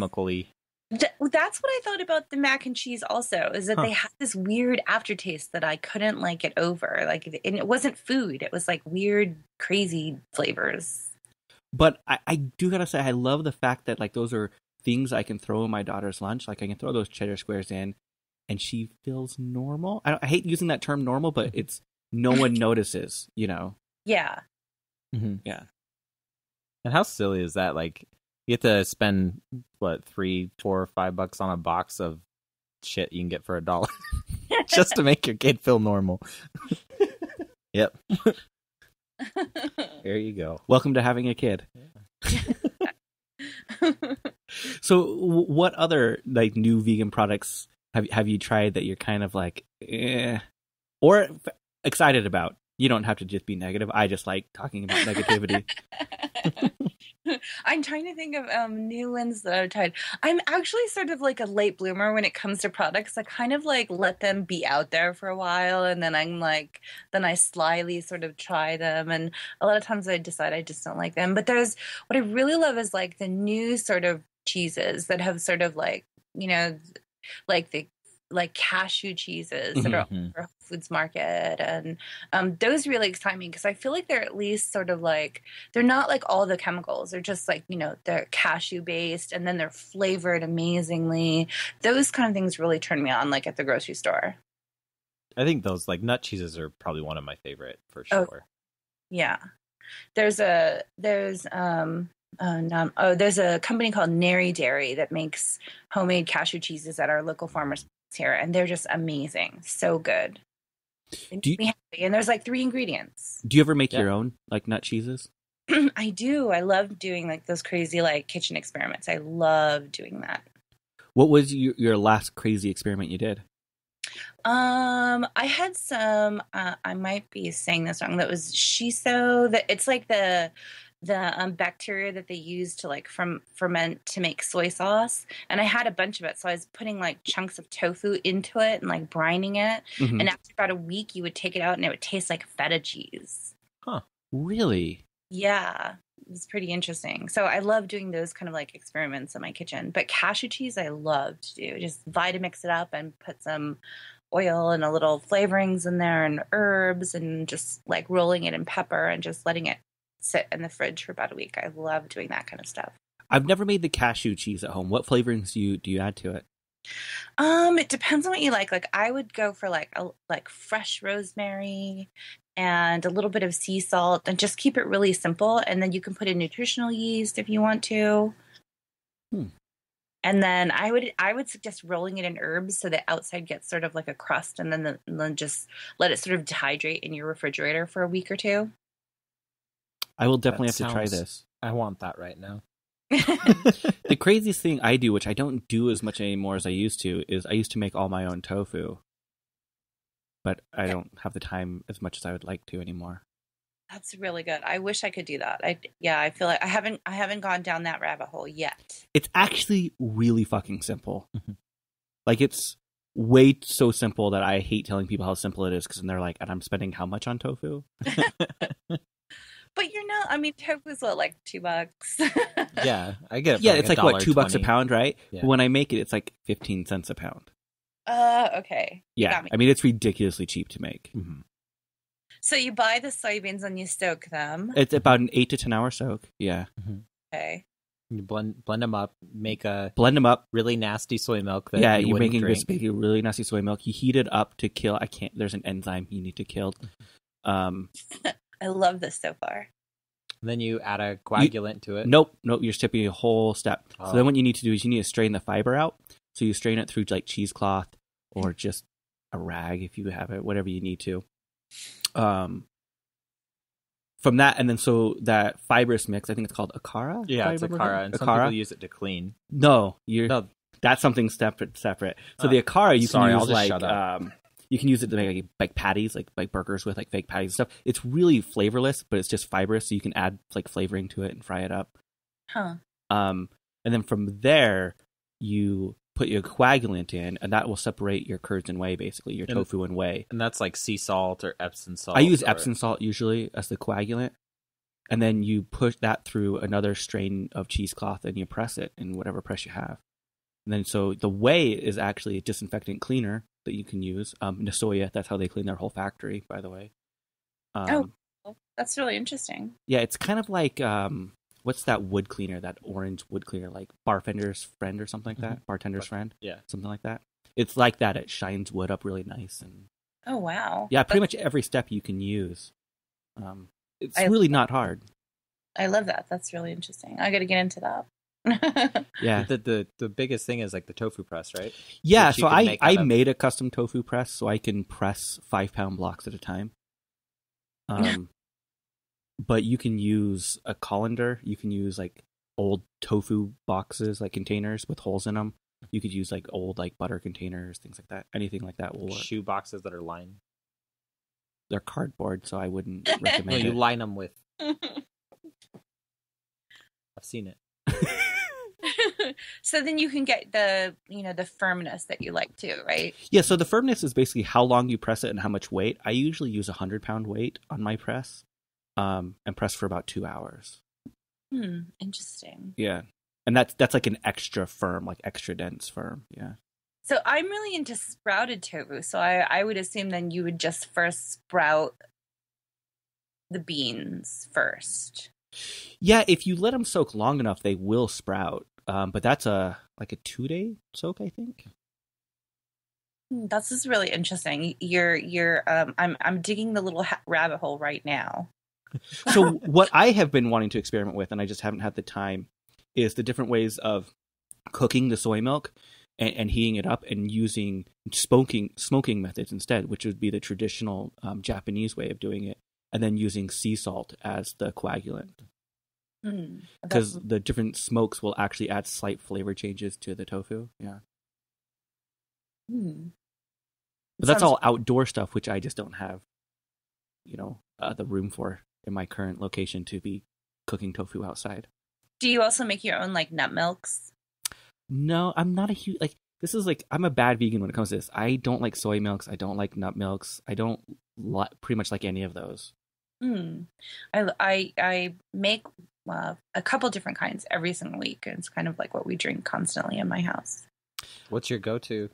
what I thought about the mac and cheese also, is that they had this weird aftertaste that I couldn't like get over. Like, and it wasn't food. It was like weird, crazy flavors. But I do gotta say, I love the fact that like those are things I can throw in my daughter's lunch. Like I can throw those cheddar squares in and she feels normal. I hate using that term normal, but it's no one notices, you know? Yeah. Mm-hmm. Yeah. And how silly is that? Like you have to spend what, $3, $4, or $5 on a box of shit you can get for $1 just to make your kid feel normal. Yep. There you go. Welcome to having a kid. Yeah. So what other like new vegan products have you tried that you're kind of like or excited about? You don't have to just be negative. I just like talking about negativity. I'm trying to think of new ones that I've tried. I'm actually sort of like a late bloomer when it comes to products. I kind of like let them be out there for a while, and then then I slyly sort of try them. And a lot of times I decide I just don't like them. But what I really love is like the new sort of cheeses that have sort of like, you know, like the cashew cheeses that are on Whole Foods Market, and those really excite me because I feel like they're at least sort of like, they're not like all the chemicals. They're just like, you know, they're cashew based, and then they're flavored amazingly. Those kind of things really turn me on, like at the grocery store. I think those like nut cheeses are probably one of my favorite for sure. Yeah, there's a company called Nary Dairy that makes homemade cashew cheeses at our local farmers here, and they're just amazing, so good. And there's like 3 ingredients. Do you ever make your own like nut cheeses? I do. I love doing like those crazy like kitchen experiments. I love doing that. What was your last crazy experiment you did? I had some. I might be saying this wrong. That was shiso. That it's like the bacteria that they use to like ferment to make soy sauce, and I had a bunch of it, so I was putting like chunks of tofu into it and like brining it, and after about a week you would take it out and it would taste like feta cheese. Huh, really? Yeah, it was pretty interesting. So I love doing those kind of like experiments in my kitchen. But cashew cheese I love to do. Just Vitamix it up and put some oil and a little flavorings in there and herbs, and just like rolling it in pepper and just letting it sit in the fridge for about a week. I love doing that kind of stuff. I've never made the cashew cheese at home. What flavorings do you add to it? It depends on what you like. Like I would go for like fresh rosemary and a little bit of sea salt, and just keep it really simple. And then you can put in nutritional yeast if you want to. And then I would suggest rolling it in herbs so the outside gets sort of like a crust, and then just let it sort of dehydrate in your refrigerator for a week or two. I will definitely have to try this. I want that right now. The craziest thing I do, which I don't do as much anymore as I used to, is I used to make all my own tofu. But I don't have the time as much as I would like to anymore. That's really good. I wish I could do that. I feel like I haven't gone down that rabbit hole yet. It's actually really fucking simple. Like, it's way so simple that I hate telling people how simple it is, because then they're like, and I'm spending how much on tofu? But I mean, tofu's what, like $2? Yeah, I get it. Yeah, it's like what, $2 a pound, right? Yeah. But when I make it, it's like 15 cents a pound. Okay. Yeah, I mean, it's ridiculously cheap to make. Mm-hmm. So you buy the soybeans and you soak them. It's about an 8 to 10 hour soak. Yeah. Okay. You blend them up, blend them up. really nasty soy milk. That You're making drink. this really nasty soy milk. You heat it up to kill. There's an enzyme you need to kill. I love this so far. And then you add a coagulant to it. Nope. You're skipping a whole step. Oh. So then what you need to do is you need to strain the fiber out. So you strain it through like cheesecloth or just a rag if you have it, whatever you need to. From that, and then so that fibrous mix, I think it's called Akara. Yeah, it's Akara, and some people use it to clean. No, that's something separate. So the Akara, you can use like you can use it to make like patties, like burgers with like fake patties and stuff. It's really flavorless, but it's just fibrous, so you can add like flavoring to it and fry it up. And then from there, you put your coagulant in, and that will separate your curds and whey, basically your tofu and whey. And that's like sea salt or Epsom salt. I use Epsom salt usually as the coagulant, and then you push that through another strain of cheesecloth, and you press it in whatever press you have. And then so the whey is actually a disinfectant cleaner that you can use. Nasoya, that's how they clean their whole factory, by the way. That's really interesting. Yeah, it's kind of like what's that wood cleaner, that orange wood cleaner, like Bartender's Friend or something like that? Bartender's Friend? Yeah. Something like that. It's like that. It shines wood up really nice. And oh, wow. yeah, pretty much every step you can use. It's really not hard. I love that. That's really interesting. I got to get into that. Yeah. The biggest thing is like the tofu press, right? Yeah, so I made a custom tofu press so I can press 5-pound blocks at a time. But you can use a colander. You can use like old tofu boxes, like containers with holes in them. You could use like old like butter containers, things like that. Anything like that will work. Shoe boxes that are lined. They're cardboard, so I wouldn't recommend No, it. you line them with. I've seen it. So then you can get the firmness that you like too, right? Yeah, so the firmness is basically how long you press it and how much weight. I usually use 100-pound weight on my press, and press for about 2 hours. Interesting. Yeah, and that's like an extra firm, like extra dense firm. Yeah. So I'm really into sprouted tofu. So I would assume then you would just first sprout the beans first. Yeah, if you let them soak long enough, they will sprout. But that's a 2-day soak, I think. That's just really interesting. I'm digging the little rabbit hole right now. So what I have been wanting to experiment with, and I just haven't had the time, is the different ways of cooking the soy milk and heating it up and using smoking methods instead, which would be the traditional Japanese way of doing it, and then using sea salt as the coagulant. Because the different smokes will actually add slight flavor changes to the tofu. Yeah. But that's all outdoor stuff, which I just don't have, the room for in my current location to be cooking tofu outside. Do you also make your own like nut milks? No, I'm not a huge this is I'm a bad vegan when it comes to this. I don't like soy milks. I don't like nut milks. I don't pretty much like any of those. I make a couple different kinds every single week. It's kind of like what we drink constantly in my house. What's your go-to?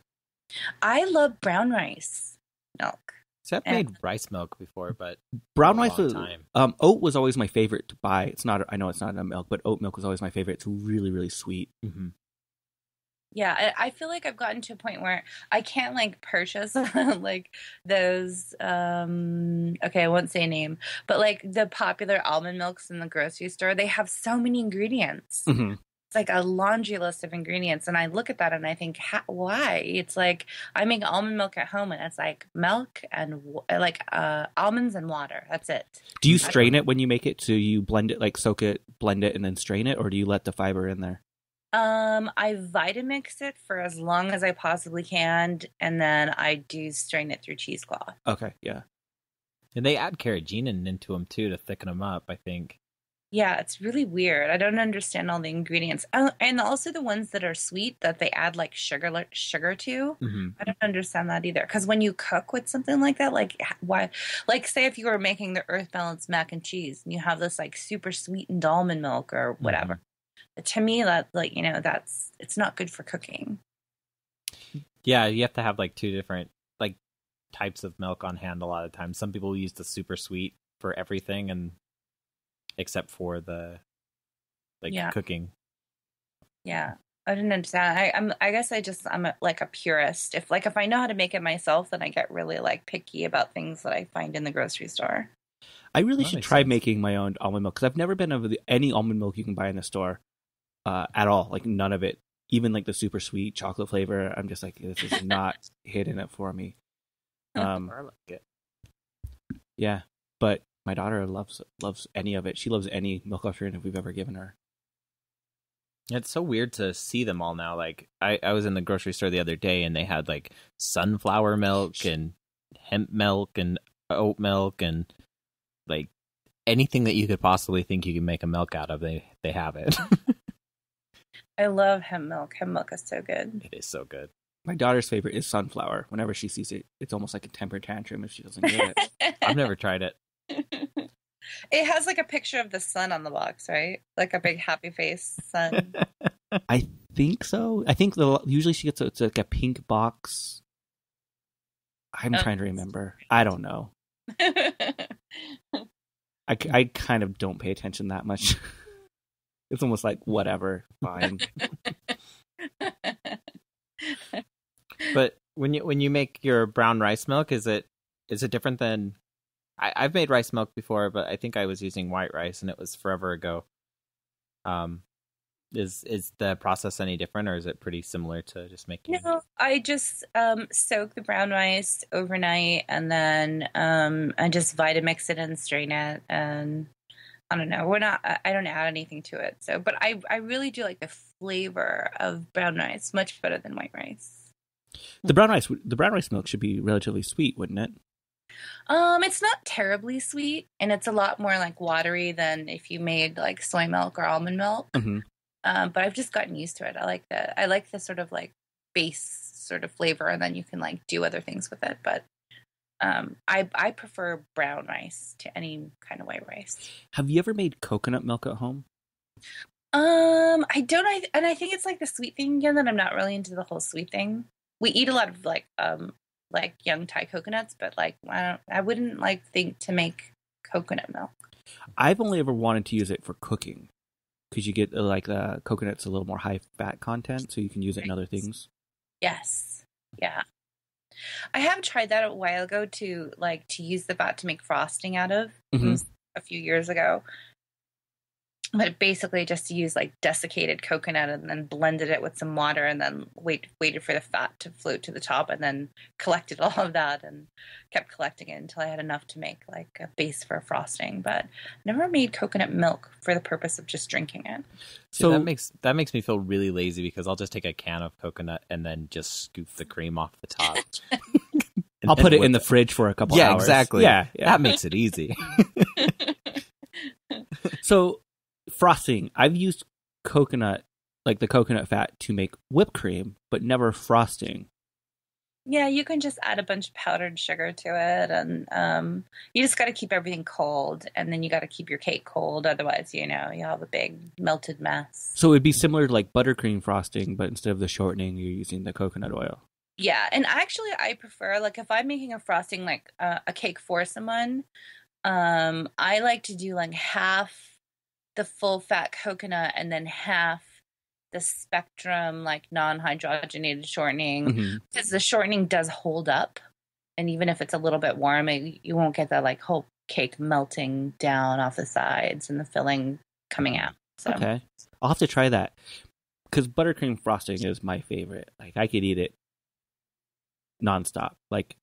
I love brown rice milk. See, I've made rice milk before, but brown rice was oat was always my favorite to buy. I know it's not a milk, but oat milk was always my favorite. It's really, really sweet. Mm-hmm. Yeah, I feel like I've gotten to a point where I can't purchase like those. Okay, I won't say a name, but like the popular almond milks in the grocery store, they have so many ingredients. Mm-hmm. like a laundry list of ingredients, and I look at that and I think, why? It's like I make almond milk at home, and it's like milk and almonds and water. That's it. Do you strain it when you make it? So you blend it, like soak it, blend it, and then strain it, or do you let the fiber in there? I Vitamix it for as long as I possibly can, and then I do strain it through cheesecloth. Okay, yeah. And they add carrageenan into them too to thicken them up, I think. Yeah, it's really weird. I don't understand all the ingredients. Oh, and also the ones that are sweet that they add like sugar to. Mm-hmm. I don't understand that either. Because when you cook with something like that, like why? Like say if you were making the Earth Balanced mac and cheese and you have this like super sweetened almond milk or whatever. Mm-hmm. To me, that it's not good for cooking. Yeah, you have to have like two different like types of milk on hand a lot of times. Some people use the super sweet for everything, and except for the cooking. Yeah, I didn't understand. I guess I'm like a purist. If I know how to make it myself, then I get really like picky about things that I find in the grocery store. I really should try making my own almond milk, because I've never been over any almond milk you can buy in the store at all. Like none of it, even like the super sweet chocolate flavor. I'm just like, this is not hitting it for me. I like it. Yeah, but my daughter loves any of it. She loves any milk alternative we've ever given her. It's so weird to see them all now. Like I was in the grocery store the other day, and they had like sunflower milk and hemp milk and oat milk and like anything that you could possibly think you can make a milk out of. They have it. I love hemp milk. Hemp milk is so good. It is so good. My daughter's favorite is sunflower. Whenever she sees it, it's almost like a temper tantrum if she doesn't get it. I've never tried it. It has like a picture of the sun on the box, right? Like a big happy face sun. I think so. I think usually she gets it's like a pink box. I'm trying to remember. I don't know. I kind of don't pay attention that much. It's almost like whatever, fine. But when you make your brown rice milk, is it different than? I've made rice milk before, but I think I was using white rice, and it was forever ago. Is the process any different, or is it pretty similar to just making? No, I just soak the brown rice overnight, and then I just Vitamix it and strain it, and I don't know. I don't add anything to it. So, but I really do like the flavor of brown rice much better than white rice. The brown rice milk should be relatively sweet, wouldn't it? It's not terribly sweet, and it's a lot more like watery than if you made like soy milk or almond milk. Mm-hmm. But I've just gotten used to it. I like the sort of like base sort of flavor, and then you can like do other things with it. But I prefer brown rice to any kind of white rice. Have you ever made coconut milk at home? I don't. And I think it's like the sweet thing again that I'm not really into the whole sweet thing. We eat a lot of like young Thai coconuts, but like I wouldn't like think to make coconut milk. I've only ever wanted to use it for cooking, because you get like the coconut's a little more high fat content, so you can use it in other things. Yes, yeah. I have tried that a while ago to use the fat to make frosting out of. Mm-hmm. A few years ago. But basically just to use like desiccated coconut and then blended it with some water and then waited for the fat to float to the top and then collected all of that and kept collecting it until I had enough to make like a base for a frosting. But never made coconut milk for the purpose of just drinking it. So that makes me feel really lazy, because I'll just take a can of coconut and then just scoop the cream off the top. I'll put it in the fridge for a couple hours. Yeah, exactly. Yeah. That makes it easy. So frosting, I've used coconut, like the coconut fat, to make whipped cream, but never frosting. Yeah, you can just add a bunch of powdered sugar to it, and you just got to keep everything cold, and then you got to keep your cake cold, otherwise, you have a big melted mess. So it'd be similar to like buttercream frosting, but instead of the shortening, you're using the coconut oil. Yeah, and actually, I prefer, like, if I'm making a frosting, like a cake for someone, I like to do like half the full fat coconut and then half the spectrum like non-hydrogenated shortening, because the shortening does hold up, and even if it's a little bit warm, you won't get that like whole cake melting down off the sides and the filling coming out. So. Okay. I'll have to try that because buttercream frosting is my favorite. Like I could eat it nonstop. Like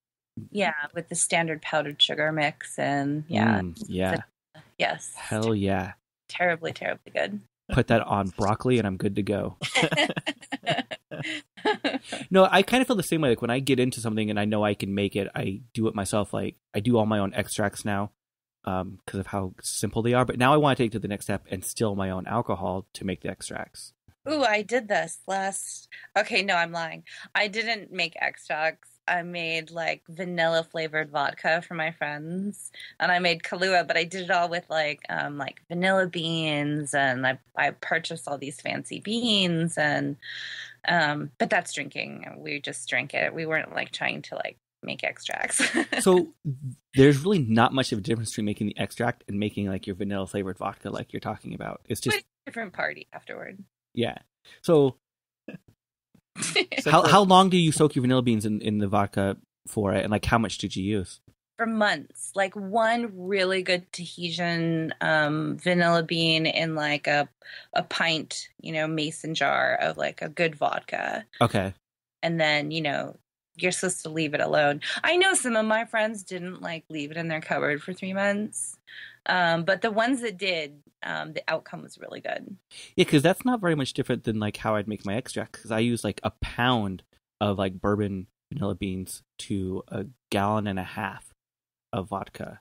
Yeah, with the standard powdered sugar mix and yeah. Yes. Hell yeah. Terribly, terribly good. Put that on broccoli and I'm good to go. No, I kind of feel the same way. Like when I get into something and I know I can make it, I do it myself. Like I do all my own extracts now because of how simple they are. But now I want to take it to the next step and still my own alcohol to make the extracts. Ooh, I did this okay, no, I'm lying. I didn't make extracts. I made like vanilla flavored vodka for my friends, and I made Kahlua, but I did it all with like vanilla beans, and I purchased all these fancy beans, and but that's drinking. We just drank it. We weren't like trying to like make extracts. So there's really not much of a difference between making the extract and making like your vanilla flavored vodka like you're talking about. It's just a different party afterward. Yeah. So how long do you soak your vanilla beans in the vodka for it, and like how much did you use? For months. Like one really good Tahitian vanilla bean in like a pint, mason jar of like a good vodka. Okay. And then, you're supposed to leave it alone. I know some of my friends didn't like leave it in their cupboard for 3 months. But the ones that did, the outcome was really good. Yeah, because that's not very much different than like how I'd make my extract. Because I use like a pound of like bourbon vanilla beans to 1.5 gallons of vodka.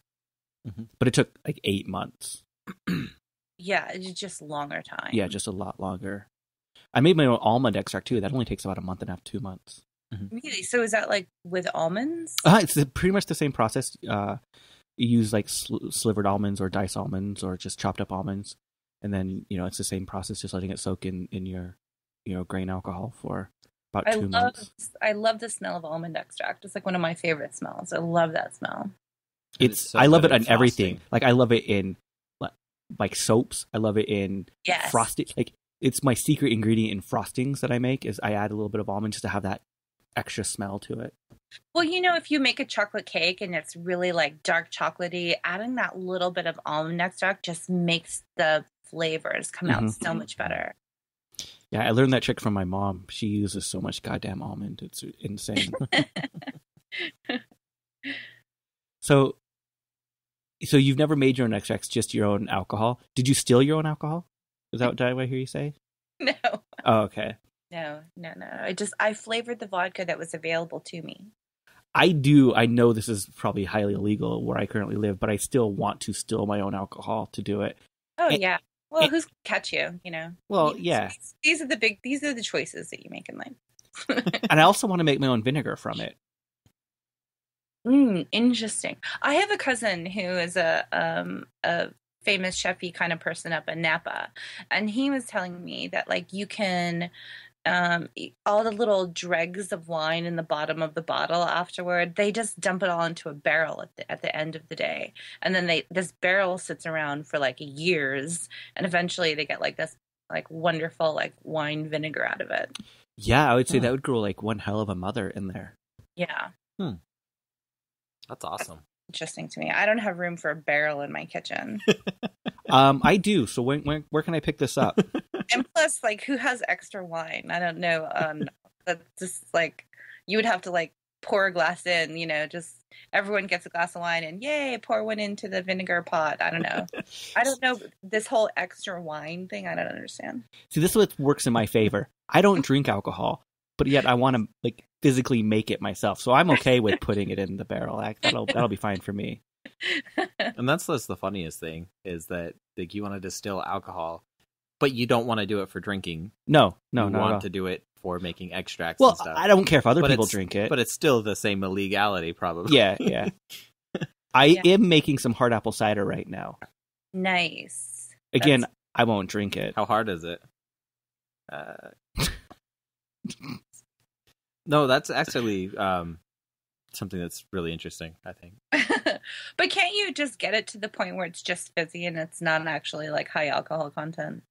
Mm-hmm. But it took like 8 months. Yeah, it's just longer time. Yeah, just a lot longer. I made my own almond extract too. That only takes about 1.5 months, 2 months. Mm-hmm. Really? So is that like with almonds? It's pretty much the same process. You use like slivered almonds or diced almonds or just chopped up almonds, and then it's the same process, just letting it soak in your grain alcohol for about 2 months. I love the smell of almond extract. It's like one of my favorite smells. I love that smell. I love it on everything. Like I love it in like soaps. I love it in frosting. Like it's my secret ingredient in frostings that I make is I add a little bit of almond just to have that extra smell to it. Well, if you make a chocolate cake and it's really like dark chocolatey, adding that little bit of almond extract just makes the flavors come out so much better. Yeah, I learned that trick from my mom. She uses so much goddamn almond. It's insane. So you've never made your own extracts, just your own alcohol. Did you steal your own alcohol? Is that what I hear you say? No. Oh, okay. No. I flavored the vodka that was available to me. I know this is probably highly illegal where I currently live, but I still want to steal my own alcohol to do it. Oh, yeah. Well, who's gonna catch you, Well, yeah. These are the choices that you make in life. And I also want to make my own vinegar from it. Interesting. I have a cousin who is a famous chefy kind of person up in Napa, and he was telling me that like you can all the little dregs of wine in the bottom of the bottle afterward, they just dump it all into a barrel at the end of the day, and then this barrel sits around for like years, and eventually they get like this like wonderful like wine vinegar out of it. Yeah, I would say that would grow like one hell of a mother in there. Yeah. That's awesome. Interesting to me. I don't have room for a barrel in my kitchen. I do. So where can I pick this up? And plus, like, who has extra wine? I don't know. That's just like you would have to like pour a glass in. Just everyone gets a glass of wine and yay, pour one into the vinegar pot. I don't know. I don't know this whole extra wine thing. I don't understand. See, this is what works in my favor. I don't drink alcohol, but yet I want to like physically make it myself. So I'm okay with putting it in the barrel. That'll be fine for me. And that's the funniest thing is that like you want to distill alcohol, but you don't want to do it for drinking. No, you no, want to do it for making extracts and stuff. I don't care if other people drink it. But it's still the same illegality, probably. Yeah. I am making some hard apple cider right now. Nice. Again, I won't drink it. How hard is it? No, that's actually something that's really interesting, I think. But can't you just get it to the point where it's just fizzy and it's not actually like high alcohol content?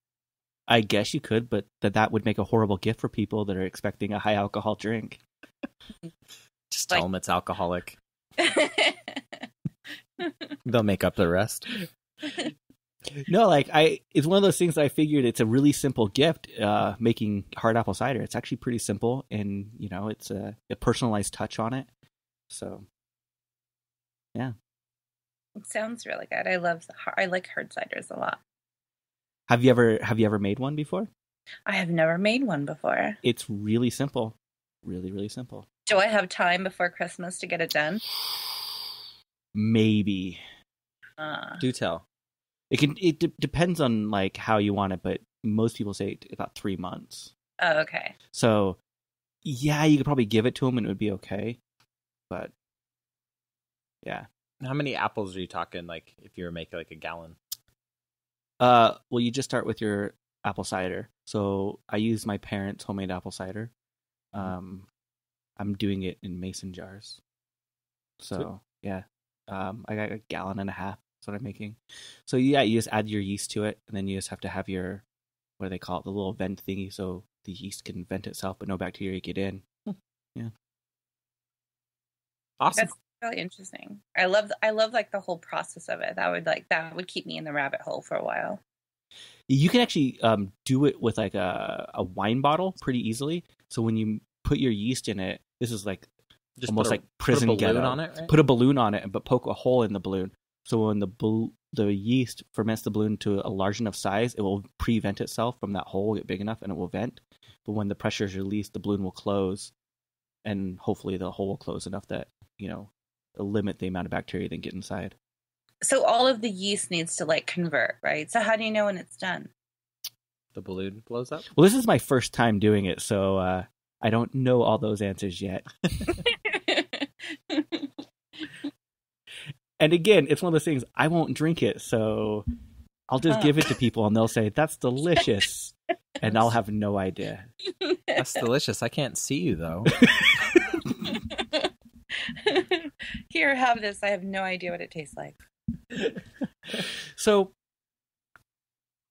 I guess you could, but that would make a horrible gift for people that are expecting a high alcohol drink. Just tell them it's alcoholic. They'll make up the rest. No, like it's one of those things that I figured it's a really simple gift, making hard apple cider. It's actually pretty simple, and it's a personalized touch on it. So, yeah. It sounds really good. I like hard ciders a lot. Have you ever made one before? I have never made one before. It's really simple. Really, really simple. Do I have time before Christmas to get it done? Maybe. Do tell. It depends on like how you want it, but most people say about 3 months. Oh, okay. So, yeah, you could probably give it to them and it would be okay. But, yeah. How many apples are you talking, like, if you were making, like, a gallon? Well, you just start with your apple cider. So, I use my parents' homemade apple cider. I'm doing it in mason jars. So, yeah. I got a gallon and a half. That's what I'm making. So, yeah, you just add your yeast to it, and then you just have to have your, what do they call it, the little vent thingy, so the yeast can vent itself, but no bacteria get in. Yeah. Awesome. That's really interesting. I love like the whole process of it. That would keep me in the rabbit hole for a while. You can actually do it with like a wine bottle pretty easily. So when you put your yeast in it, this is like Just almost put like prison put a balloon ghetto. on it, right? Put a balloon on it, but poke a hole in the balloon. So when the yeast ferments the balloon to a large enough size, it will pre-vent itself from that hole, get big enough, and it will vent. But when the pressure is released, the balloon will close, and hopefully the hole will close enough that, limit the amount of bacteria that get inside. So all of the yeast needs to like convert, right? So how do you know when it's done? The balloon blows up? Well, this is my first time doing it, so I don't know all those answers yet. And again, it's one of those things, I won't drink it, so I'll just give it to people and they'll say, that's delicious. And I'll have no idea. That's delicious. I can't see you, though. Here, have this. I have no idea what it tastes like. So,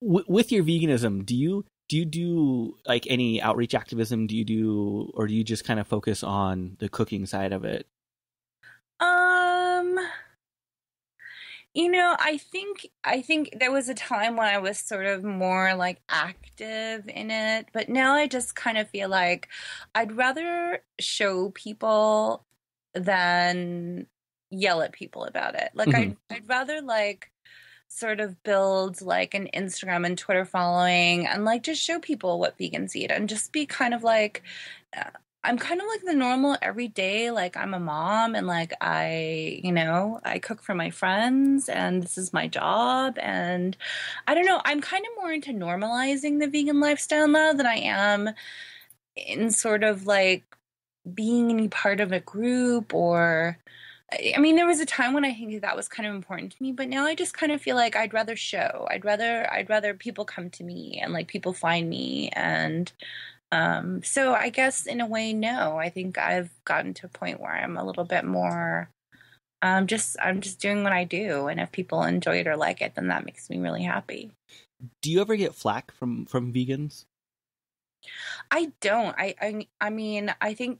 with your veganism, do you do like any outreach activism? Do you just kind of focus on the cooking side of it? I think there was a time when I was sort of more like active in it, but now I just kind of feel like I'd rather show people than yell at people about it. Like I'd rather like sort of build like an Instagram and Twitter following and like just show people what vegans eat and just be kind of like I'm kind of like the normal everyday, like I'm a mom and like I cook for my friends and this is my job. And I don't know, I'm kind of more into normalizing the vegan lifestyle now than I am in sort of like being any part of a group or, I mean, there was a time when I think that was kind of important to me, but now I just kind of feel like I'd rather show. I'd rather people come to me and like people find me and so I guess in a way, no. I think I've gotten to a point where I'm a little bit more. I'm just doing what I do, and if people enjoy it or like it, then that makes me really happy. Do you ever get flack from vegans? I don't. I mean, I think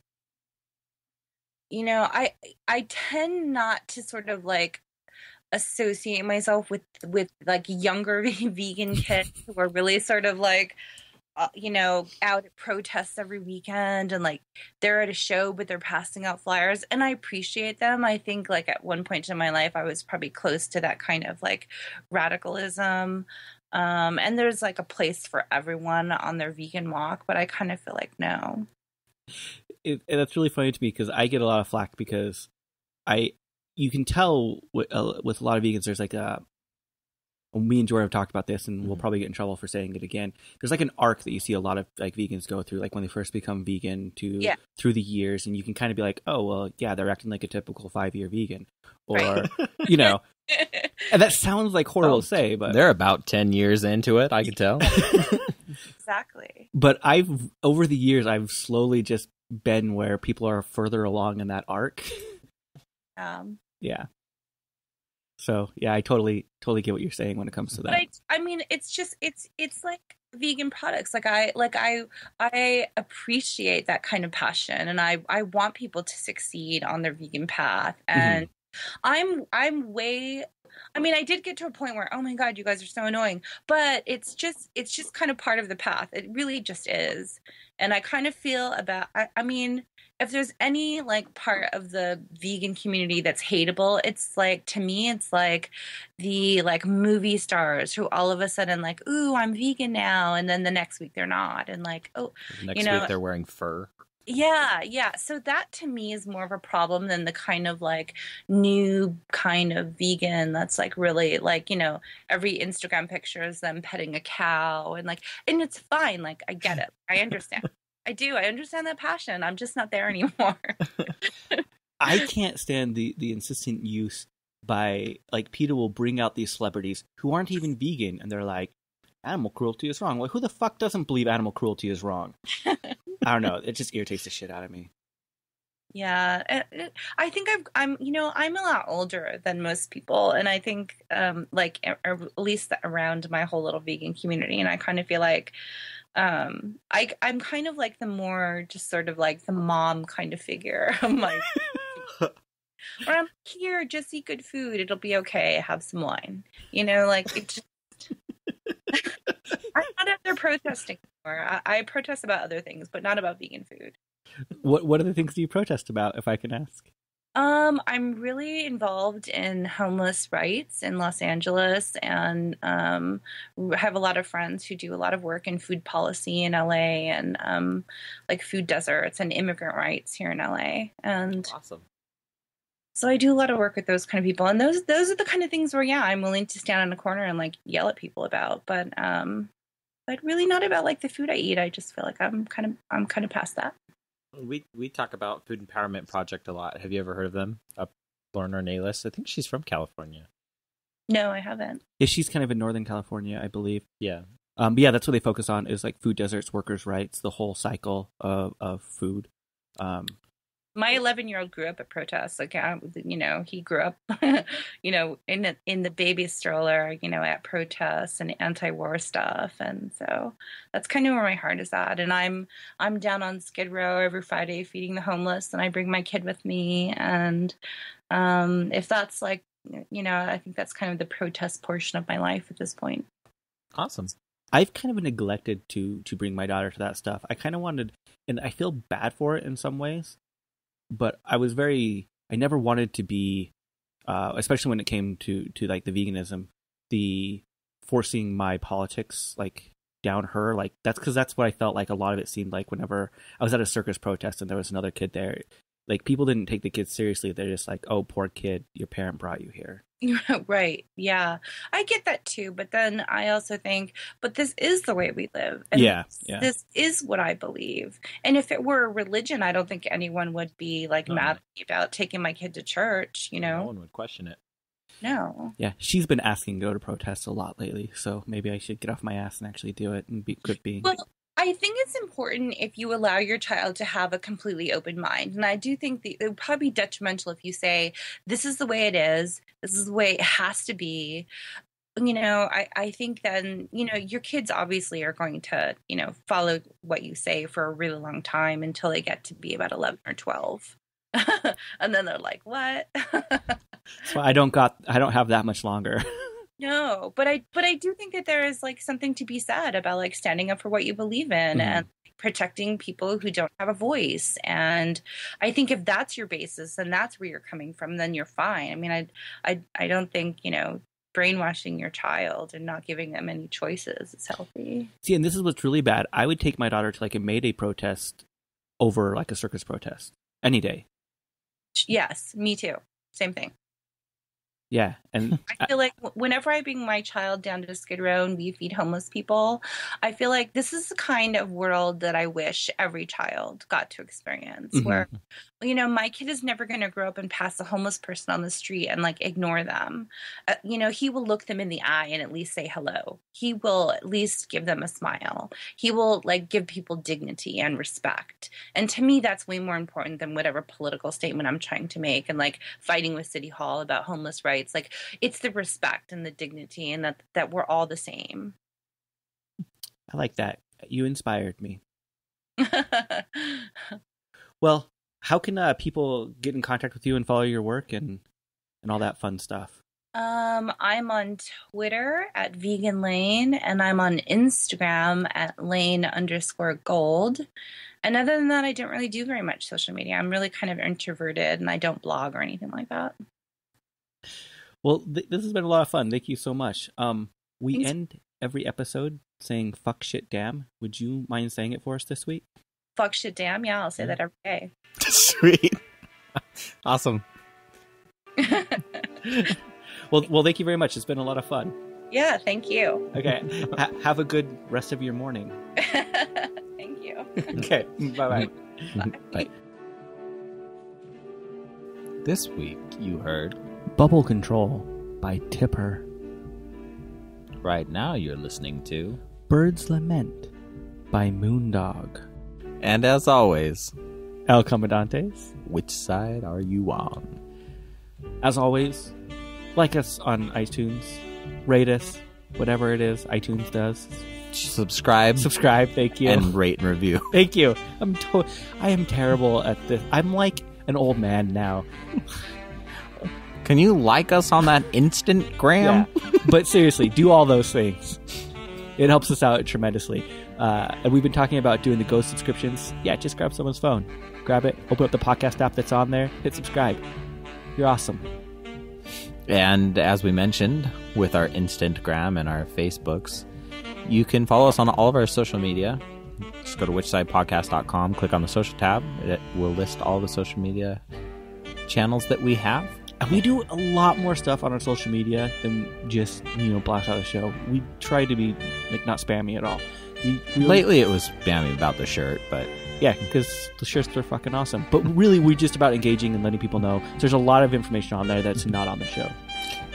I tend not to sort of like associate myself with like younger vegan kids who are really sort of like. Out at protests every weekend and like they're at a show, but they're passing out flyers and I appreciate them. I think like at one point in my life, I was probably close to that kind of like radicalism. And there's like a place for everyone on their vegan walk, but I kind of feel like no. And that's really funny to me because I get a lot of flack because you can tell with a lot of vegans, there's like me and Jordan have talked about this, and we'll probably get in trouble for saying it again. There's like an arc that you see a lot of like vegans go through, like when they first become vegan through the years, and you can kind of be like, oh, well, yeah, they're acting like a typical 5-year vegan, or right. And that sounds like horrible to say, but they're about 10 years into it. I can tell. Exactly. But over the years, I've slowly just been where people are further along in that arc. Yeah. So yeah, I totally get what you're saying when it comes to that. But I mean, it's just it's like vegan products. I appreciate that kind of passion, and I want people to succeed on their vegan path. And I'm way I mean, I did get to a point where, oh my God, you guys are so annoying. But it's just kind of part of the path. It really just is. And I kind of feel I mean, if there's any like part of the vegan community that's hateable, it's like, to me, it's like the like movie stars who all of a sudden like, ooh, I'm vegan now. And then the next week they're not. And like, oh, Next week they're wearing fur. Yeah. So that to me is more of a problem than the kind of like new kind of vegan that's like really like, every Instagram picture is them petting a cow and it's fine. Like, I get it. I understand. I do. I understand that passion. I'm just not there anymore. I can't stand the insistent use by like PETA will bring out these celebrities who aren't even vegan and they're like, animal cruelty is wrong. Like, who the fuck doesn't believe animal cruelty is wrong? I don't know. It just irritates the shit out of me. Yeah, I think I'm a lot older than most people, and I think at least around my whole little vegan community, and I kind of feel like I'm kind of like the more just sort of like the mom kind of figure. I'm like, or I'm here, just eat good food. It'll be okay. Have some wine. Like it just. I'm not out there protesting anymore. I protest about other things, but not about vegan food. What other things do you protest about, if I can ask? I'm really involved in homeless rights in Los Angeles, and have a lot of friends who do a lot of work in food policy in LA and like food deserts and immigrant rights here in LA. And awesome. So I do a lot of work with those kind of people, and those are the kind of things where I'm willing to stand in a corner and like yell at people about, but really not about like the food I eat. I just feel like I'm kind of past that. We talk about Food Empowerment Project a lot. Have you ever heard of them? Lauren Ornelas. I think she's from California. No, I haven't. Yeah, she's kind of in Northern California, I believe. Yeah. But yeah, that's what they focus on is like food deserts, workers' rights, the whole cycle of food. My 11-year-old grew up at protests. Like, he grew up, in the baby stroller, at protests and anti-war stuff. And so that's kind of where my heart is at. And I'm down on Skid Row every Friday feeding the homeless, and I bring my kid with me. And if that's like, I think that's kind of the protest portion of my life at this point. Awesome. I've kind of neglected to bring my daughter to that stuff. I kind of wanted, and I feel bad for it in some ways. But I never wanted to be, especially when it came to like the veganism, the forcing my politics like down her. Like that's what I felt like a lot of it seemed like whenever I was at a circus protest and there was another kid there. Like people didn't take the kids seriously. They're just like, oh, poor kid, your parent brought you here. Right. Yeah. I get that too. But then I also think, but this is the way we live. And yeah. This is what I believe. And if it were a religion, I don't think anyone would be like mad at me about taking my kid to church, No one would question it. No. Yeah. She's been asking to go to protests a lot lately. So maybe I should get off my ass and actually do it and quit being. Well, I think it's important if you allow your child to have a completely open mind. And I do think that it would probably be detrimental if you say, this is the way it is. This is the way it has to be. I think then, your kids obviously are going to, follow what you say for a really long time until they get to be about 11 or 12. And then they're like, what? So I don't have that much longer. No, but I do think that there is like something to be said about like standing up for what you believe in and protecting people who don't have a voice. And I think if that's your basis and that's where you're coming from, then you're fine. I mean, I don't think, brainwashing your child and not giving them any choices is healthy. See, and this is what's really bad. I would take my daughter to like a May Day protest over like a circus protest any day. Yes, me too. Same thing. Yeah, and I feel like whenever I bring my child down to Skid Row and we feed homeless people, I feel like this is the kind of world that I wish every child got to experience, where, my kid is never going to grow up and pass a homeless person on the street and like ignore them. He will look them in the eye and at least say hello. He will at least give them a smile. He will like give people dignity and respect. And to me, that's way more important than whatever political statement I'm trying to make and like fighting with City Hall about homeless rights. Like it's the respect and the dignity and that we're all the same. I like that. You inspired me. Well, how can people get in contact with you and follow your work and all that fun stuff? I'm on Twitter at Vegan Lane, and I'm on Instagram at Lane_gold. And other than that, I don't really do very much social media. I'm really kind of introverted, and I don't blog or anything like that. Well, this has been a lot of fun. Thank you so much. We end every episode saying "fuck, shit, damn." Would you mind saying it for us this week? Fuck, shit, damn. Yeah, I'll say that every day. Sweet. Awesome. Well, thank you very much. It's been a lot of fun. Yeah, thank you. Okay. Have a good rest of your morning. Thank you. Okay. Bye-bye. Bye. This week you heard Bubble Control by Tipper. Right now you're listening to Bird's Lament by Moondog. And as always, El Comandantes. which side are you on? As always, like us on iTunes, rate us, whatever it is iTunes does. Subscribe, Thank you. and rate and review. Thank you. I am terrible at this. I'm like an old man now. Can you like us on that Instagram? Yeah. But seriously, do all those things. It helps us out tremendously. And we've been talking about doing the Go subscriptions. Yeah, just grab someone's phone. Grab it, open up the podcast app that's on there, hit subscribe. You're awesome. And as we mentioned, with our Instagram and our Facebooks, you can follow us on all of our social media. Just go to whichsidepodcast.com, click on the social tab. It will list all the social media channels that we have. And we do a lot more stuff on our social media than just, blast out the show. We try to be not spammy at all. Lately it was spammy about the shirt, but yeah, because the shirts are fucking awesome. But really, we're just about engaging and letting people know. There's a lot of information on there that's not on the show.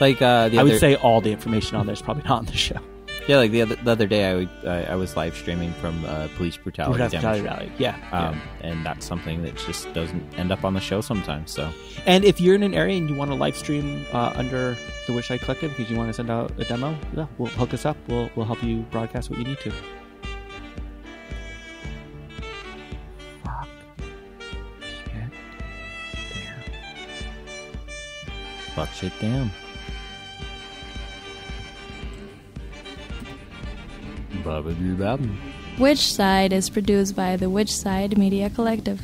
Like I would say all the information on there is probably not on the show. Yeah, like the other day, I was live streaming from police brutality rally. Yeah, and that's something that just doesn't end up on the show sometimes. So, and if you're in an area and you want to live stream under the Which Side Collective because you want to send out a demo, yeah, we'll hook us up. We'll help you broadcast what you need to. Fuck shit, damn. Which Side is produced by the Which Side Media Collective.